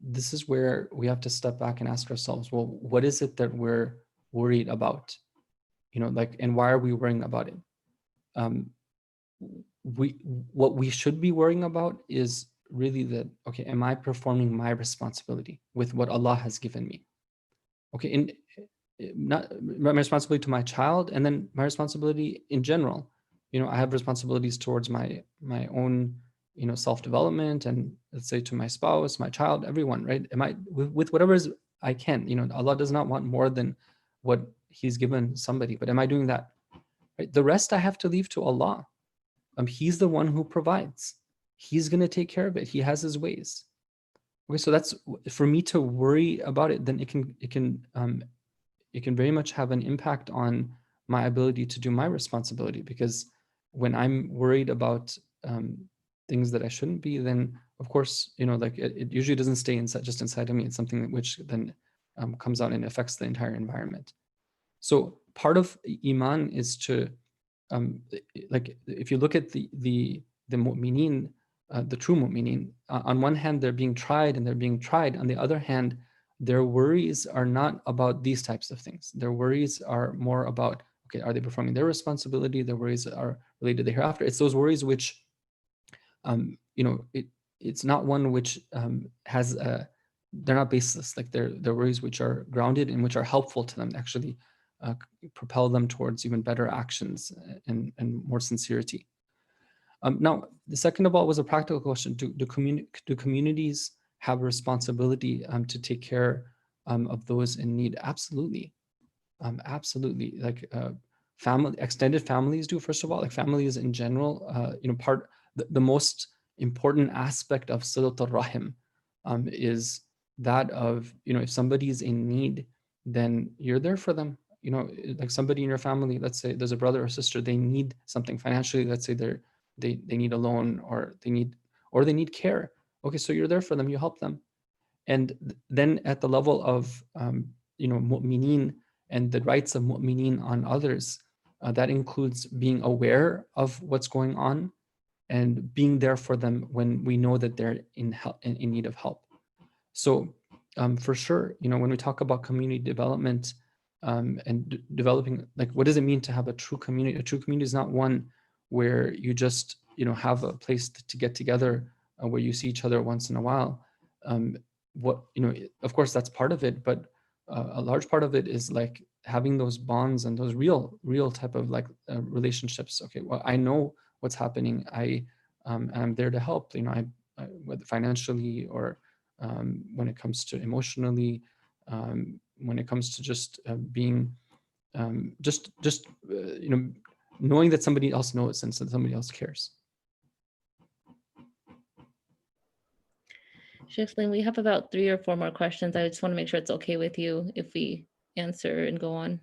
S3: this is where we have to step back and ask ourselves, well, what is it that we're worried about? Like, and why are we worrying about it? What we should be worrying about is really that, okay, am I performing my responsibility with what Allah has given me? Okay, and not my responsibility to my child, and then my responsibility in general. I have responsibilities towards my own, self-development, and let's say to my spouse, my child, everyone, right? Am I with whatever is I can? Allah does not want more than what He's given somebody, but am I doing that? Right? The rest I have to leave to Allah. He's the one who provides. He's going to take care of it. He has His ways. Okay, so that's for me to worry about it. Then it can very much have an impact on my ability to do my responsibility, because when I'm worried about things that I shouldn't be, then of course, like it usually doesn't stay just inside of me. It's something which then comes out and affects the entire environment. So part of Iman is to, like, if you look at the mu'mineen, the true mu'mineen, on one hand, they're being tried and they're being tried. On the other hand, their worries are not about these types of things. Their worries are more about, okay, are they performing their responsibility? Their worries are related to the hereafter. It's those worries which, it's not one which has they're not baseless. Like they're worries which are grounded and which are helpful to them, actually propel them towards even better actions and more sincerity. Now, the second of all was a practical question. Do communities have a responsibility to take care of those in need? Absolutely. Absolutely. Like extended families do, first of all. Like families in general, the most important aspect of Silat al-Rahim is that of, if somebody's in need, then you're there for them. Like somebody in your family, let's say there's a brother or sister, they need something financially. Let's say they need a loan, or they need care. Okay, so you're there for them, you help them. And then at the level of mu'mineen and the rights of mu'mineen on others, that includes being aware of what's going on and being there for them when we know that they're in need of help. So for sure, when we talk about community development and developing, like, what does it mean to have a true community? A true community is not one where you just have a place to get together where you see each other once in a while. Of course that's part of it, but a large part of it is like having those bonds and those real type of like relationships. Okay, well, I know what's happening. I'm there to help. Whether financially or when it comes to emotionally, when it comes to just being, knowing that somebody else knows and that somebody else cares.
S1: Sheikh Salim, we have about 3 or 4 more questions. I just want to make sure it's okay with you if we answer and go on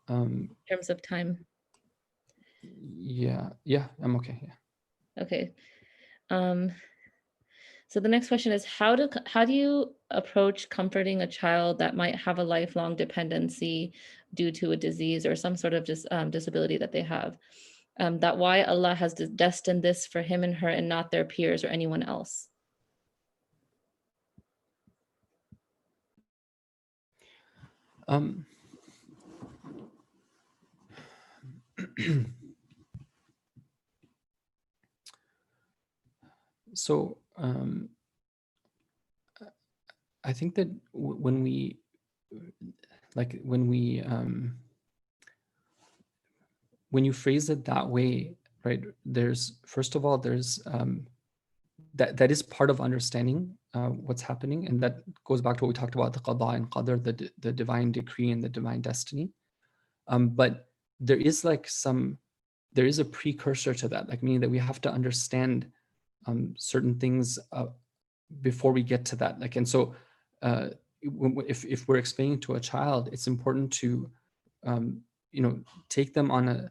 S1: in terms of time.
S3: Yeah, I'm okay. Yeah.
S1: Okay. So the next question is, how do you approach comforting a child that might have a lifelong dependency due to a disease or some sort of disability that they have? That why Allah has destined this for him and her and not their peers or anyone else?
S3: So I think that when you phrase it that way, right? There's, first of all, there's that is part of understanding what's happening, and that goes back to what we talked about, the qada and qadr, the divine decree and the divine destiny. But there is a precursor to that, like meaning that we have to understand certain things before we get to that. Like, and so if we're explaining to a child, it's important to take them on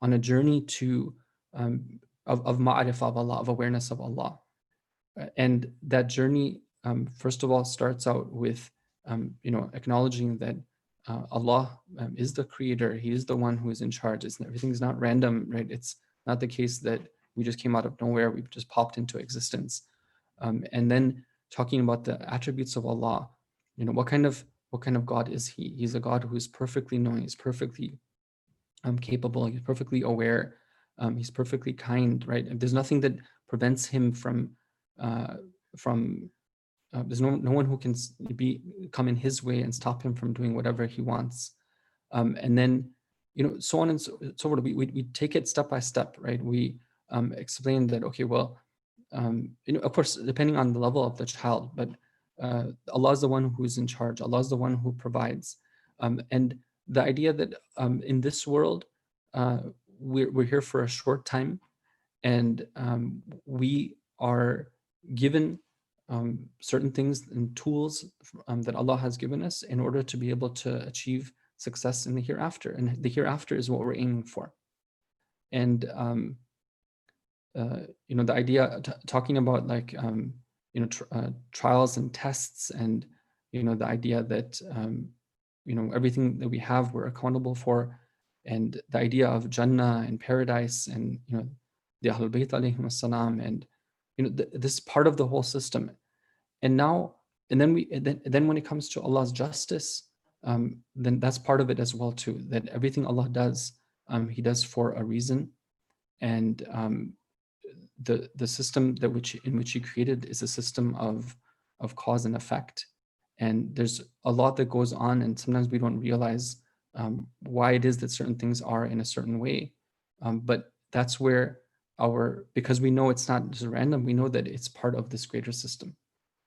S3: a journey to of ma'arifah of Allah, of awareness of Allah. And that journey, first of all, starts out with acknowledging that Allah is the creator. He is the one who is in charge. Everything's not random, right? It's not the case that we just came out of nowhere, we just popped into existence. And then talking about the attributes of Allah, what kind of God is He? He's a God who is perfectly knowing, He's perfectly capable, He's perfectly aware, He's perfectly kind, right? And there's nothing that prevents Him from there's no one who can come in His way and stop Him from doing whatever He wants. And then, so on and so forth. We take it step by step, right? We explain that, okay, well, of course, depending on the level of the child, but Allah is the one who's in charge. Allah is the one who provides. And the idea that in this world, we're here for a short time, and we are given certain things and tools that Allah has given us in order to be able to achieve success in the hereafter. And the hereafter is what we're aiming for. And the idea talking about like trials and tests, and the idea that everything that we have we're accountable for, and the idea of Jannah and paradise, and the Ahlul Bayt alayhim as-salam, and this is part of the whole system. And then when it comes to Allah's justice, then that's part of it as well too, that everything Allah does, He does for a reason. And the system in which He created is a system of cause and effect. And there's a lot that goes on, and sometimes we don't realize why it is that certain things are in a certain way. But that's where because we know it's not just random, we know that it's part of this greater system.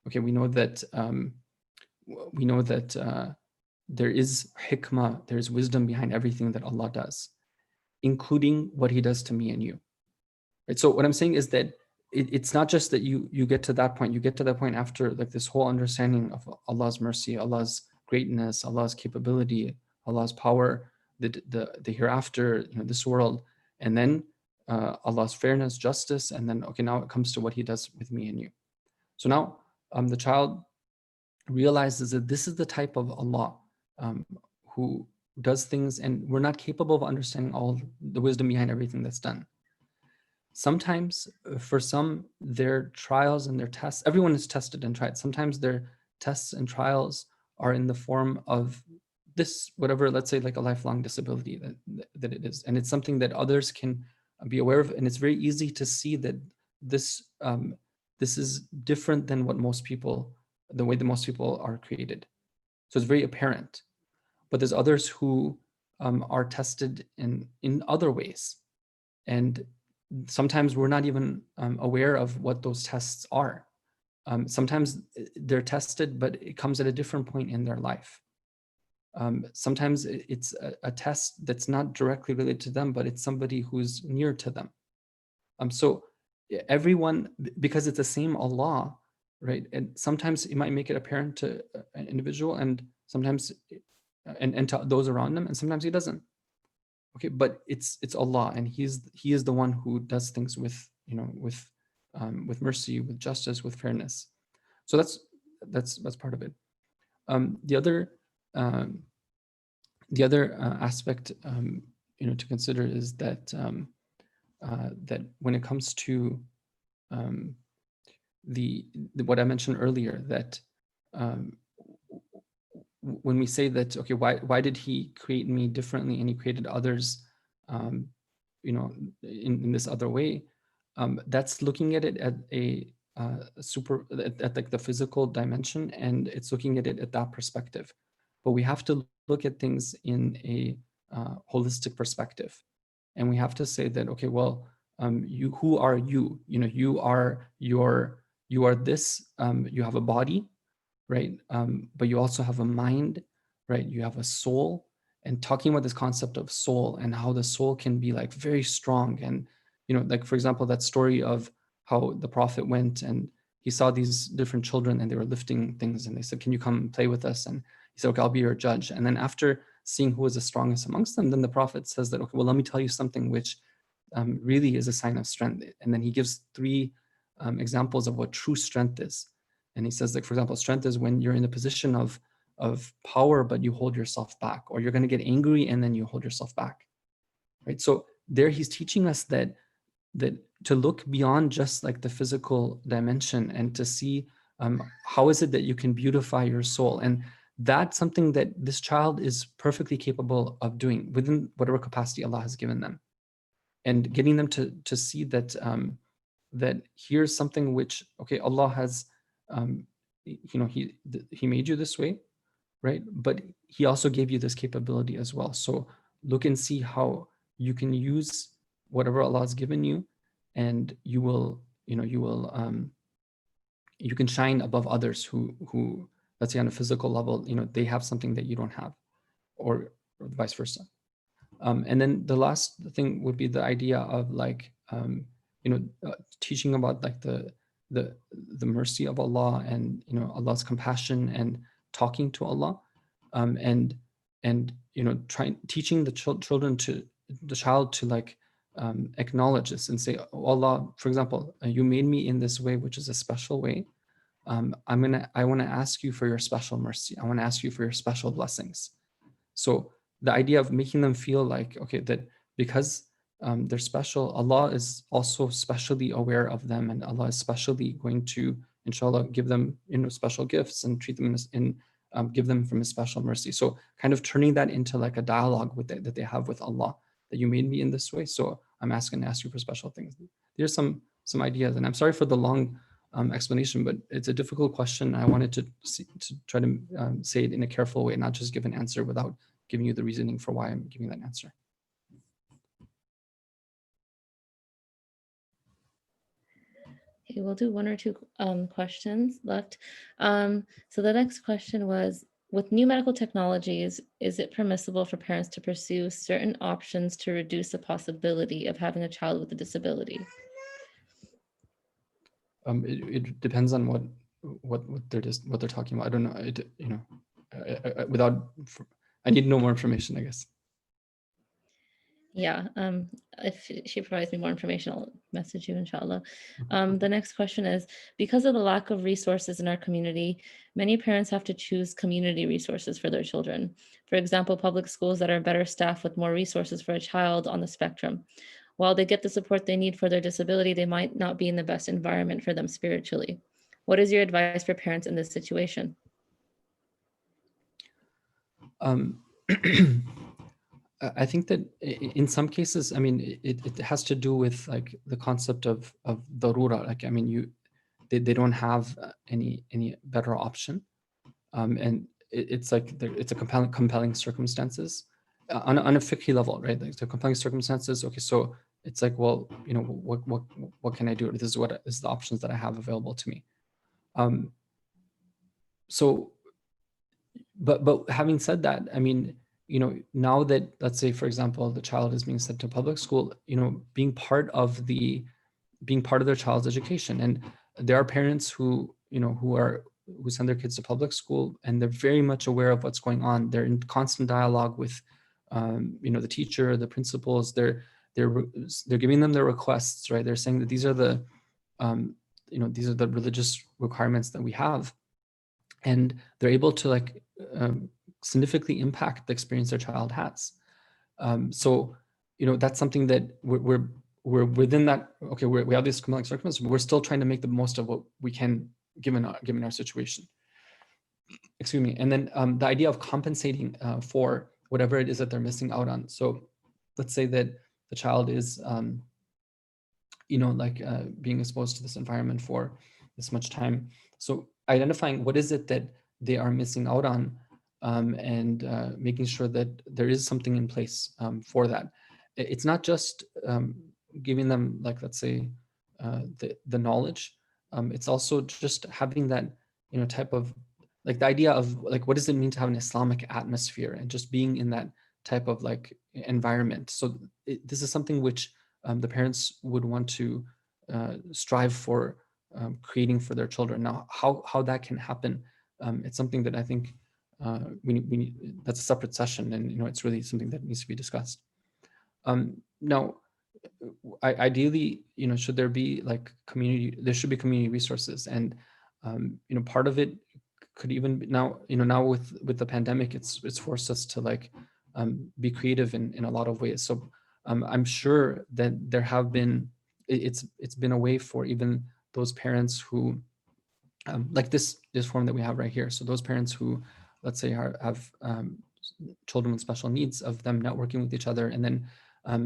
S3: Okay, we know that there is hikmah, there's wisdom behind everything that Allah does, including what He does to me and you. Right? So what I'm saying is that it's not just that you get to that point. You get to that point after like this whole understanding of Allah's mercy, Allah's greatness, Allah's capability, Allah's power, the hereafter, this world, and then Allah's fairness, justice, and then okay, now it comes to what He does with me and you. So now the child realizes that this is the type of Allah who does things, and we're not capable of understanding all the wisdom behind everything that's done. Sometimes for some, their trials and their tests, everyone is tested and tried. Sometimes their tests and trials are in the form of this, whatever, let's say like a lifelong disability that it is. And it's something that others can be aware of. And it's very easy to see that this is different than the way that most people are created. So it's very apparent. But there's others who are tested in other ways. And sometimes we're not even aware of what those tests are. Sometimes they're tested, but it comes at a different point in their life. Sometimes it's a test that's not directly related to them, but it's somebody who's near to them. So everyone, because it's the same Allah, right? And sometimes it might make it apparent to an individual, and sometimes and to those around them, and sometimes He doesn't. Okay, but it's Allah, and He is the one who does things with mercy, with justice, with fairness. So that's part of it. The other aspect to consider is that that when it comes to what I mentioned earlier, that when we say that, okay, why did He create me differently and He created others, in this other way, that's looking at it at at like the physical dimension, and it's looking at it at that perspective. But we have to look at things in a holistic perspective, and we have to say that, okay, well, who are you? You are this. You have a body, right? But you also have a mind, right? You have a soul. And talking about this concept of soul and how the soul can be like very strong. And, like for example, that story of how the Prophet went and he saw these different children and they were lifting things, and they said, can you come play with us? And he said, okay, I'll be your judge. And then after seeing who was the strongest amongst them, then the Prophet says that, okay, well, let me tell you something which really is a sign of strength. And then he gives 3 examples of what true strength is. And he says, like, for example, strength is when you're in a position of power, but you hold yourself back, or you're going to get angry and then you hold yourself back, right? So there he's teaching us that that to look beyond just like the physical dimension and to see how is it that you can beautify your soul. And that's something that this child is perfectly capable of doing within whatever capacity Allah has given them, and getting them to see that that here's something which, okay, Allah has he made you this way, right? But he also gave you this capability as well. So look and see how you can use whatever Allah has given you, and you will, you can shine above others who, let's say on a physical level, they have something that you don't have, or vice versa. And then the last thing would be the idea of like, teaching about like the mercy of Allah, and Allah's compassion, and talking to Allah, and teaching the child to like acknowledge this and say, oh, Allah, for example, you made me in this way, which is a special way. I want to ask you for your special mercy. I want to ask you for your special blessings. So the idea of making them feel like, okay, that because they're special, Allah is also specially aware of them, and Allah is specially going to, inshallah, give them special gifts and treat them in give them from His special mercy. So kind of turning that into like a dialogue that they have with Allah, that you made me in this way, so I'm asking to ask you for special things. There's some ideas, and I'm sorry for the long explanation, but it's a difficult question. I wanted to try to say it in a careful way, not just give an answer without giving you the reasoning for why I'm giving that answer.
S1: Okay, we'll do one or two questions left. So the next question was, with new medical technologies, is it permissible for parents to pursue certain options to reduce the possibility of having a child with a disability?
S3: It depends on what they're talking about. I don't know. I need no more information, I guess.
S1: Yeah, if she provides me more information, I'll message you, inshallah. The next question is, because of the lack of resources in our community, many parents have to choose community resources for their children. For example, public schools that are better staffed with more resources for a child on the spectrum. While they get the support they need for their disability, they might not be in the best environment for them spiritually. What is your advice for parents in this situation?
S3: I think that in some cases, I mean, it has to do with like the concept of darura. Like, I mean, they don't have any better option, and it's like it's a compelling circumstances on a fiqhi level, right? Like the compelling circumstances. Okay, so it's like, well, what can I do? This is the options that I have available to me. So, but having said that, I mean, now that, let's say, for example, the child is being sent to public school, being part of their child's education, and there are parents who send their kids to public school, and they're very much aware of what's going on. They're in constant dialogue with, the teacher, the principals. They're giving them their requests, right? They're saying that these are the religious requirements that we have, and they're able to like significantly impact the experience their child has. So that's something that we're within that. Okay, we have these compelling circumstances, but we're still trying to make the most of what we can given our situation. Excuse me. And then the idea of compensating for whatever it is that they're missing out on. So let's say that the child is being exposed to this environment for this much time. So identifying what is it that they are missing out on, and making sure that there is something in place for that. It's not just giving them, like, let's say, the knowledge. It's also just having that, type of, like, the idea of, like, what does it mean to have an Islamic atmosphere, and just being in that type of, like, environment. So this is something which the parents would want to strive for creating for their children. Now, how that can happen, it's something that I think we need, that's a separate session, and it's really something that needs to be discussed. Now, ideally, should there be like there should be community resources, and part of it could even be now with the pandemic, it's forced us to like be creative in a lot of ways. So I'm sure that there have been it's been a way for even those parents who like this form that we have right here. So those parents who, let's say, have children with special needs, of them networking with each other, and then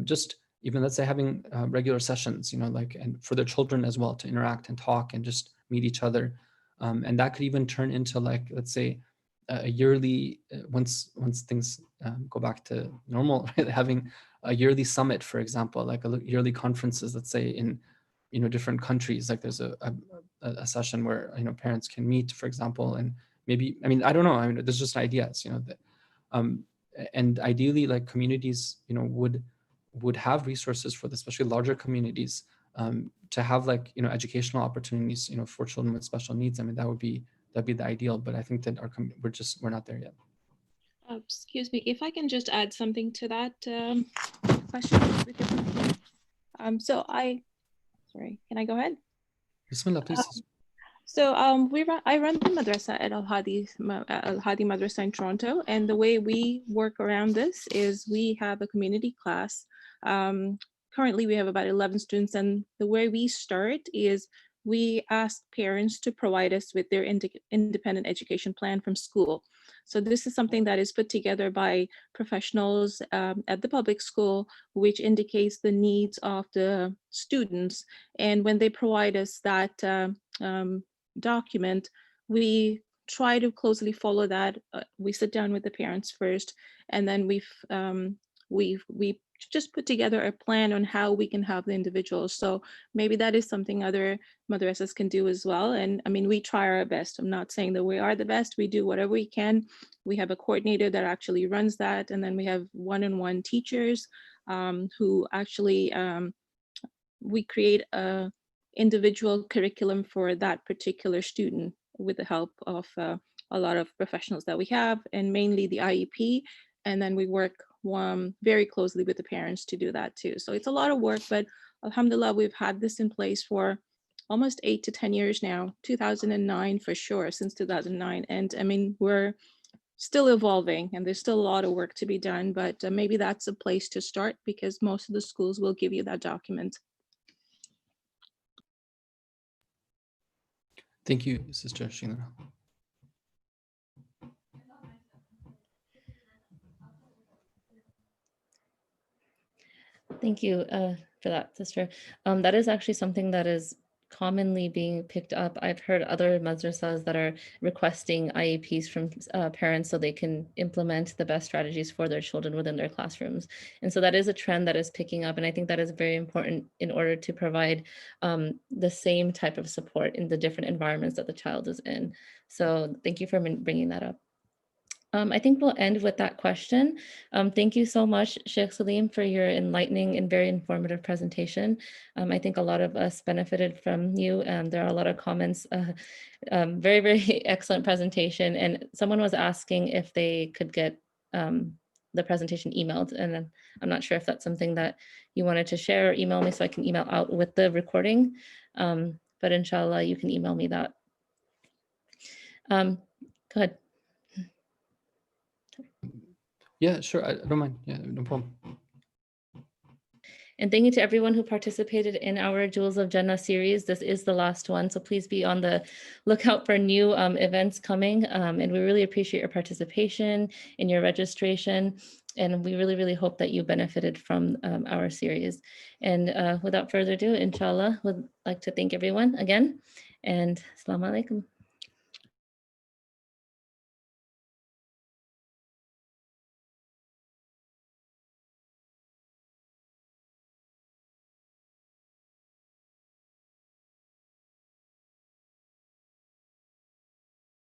S3: just even, let's say, having regular sessions, like, and for their children as well, to interact and talk and just meet each other. And that could even turn into, like, let's say, a yearly, once things go back to normal, right? Having a yearly summit, for example, like a yearly conferences, let's say, in different countries. Like there's a session where parents can meet, for example, and maybe, I don't know, there's just ideas, that and ideally, like, communities would have resources for this, especially larger communities, to have, like, educational opportunities, for children with special needs. That'd be the ideal, but I think that we're not there yet.
S5: Excuse me, if I can just add something to that question. Sorry, can I go ahead?
S3: Bismillah, please.
S5: So I run the madrasa at Al-Hadi Madrasa in Toronto, and the way we work around this is we have a community class. Currently we have about 11 students, and the way we start is we ask parents to provide us with their independent education plan from school. So this is something that is put together by professionals at the public school, which indicates the needs of the students. And when they provide us that document, we try to closely follow that. We sit down with the parents first, and then we just put together a plan on how we can help the individuals. So maybe that is something other madrasas can do as well. And we try our best. I'm not saying that we are the best. We do whatever we can. We have a coordinator that actually runs that. And then we have one-on-one teachers who actually, we create a individual curriculum for that particular student with the help of a lot of professionals that we have, and mainly the IEP. And then we work very closely with the parents to do that too. So it's a lot of work, but alhamdulillah, we've had this in place for almost 8 to 10 years now, 2009 for sure, since 2009. And we're still evolving, and there's still a lot of work to be done, but maybe that's a place to start, because most of the schools will give you that document.
S3: Thank you, Sister Sheila.
S1: Thank you for that, sister. That is actually something that is commonly being picked up. I've heard other madrasas that are requesting IEPs from parents so they can implement the best strategies for their children within their classrooms. And so that is a trend that is picking up. And I think that is very important in order to provide the same type of support in the different environments that the child is in. So thank you for bringing that up. I think we'll end with that question. Thank you so much, Sheikh Salim, for your enlightening and very informative presentation. I think a lot of us benefited from you, and there are a lot of comments. Very, very excellent presentation. And someone was asking if they could get the presentation emailed, and I'm not sure if that's something that you wanted to share or email me so I can email out with the recording. But inshallah, you can email me that. Go ahead.
S3: Yeah, sure. I don't mind. Yeah, no problem.
S1: And thank you to everyone who participated in our Jewels of Jannah series. This is the last one, so please be on the lookout for new events coming. And we really appreciate your participation in your registration. And we really, really hope that you benefited from our series. And without further ado, inshallah, would like to thank everyone again. And assalamu alaikum.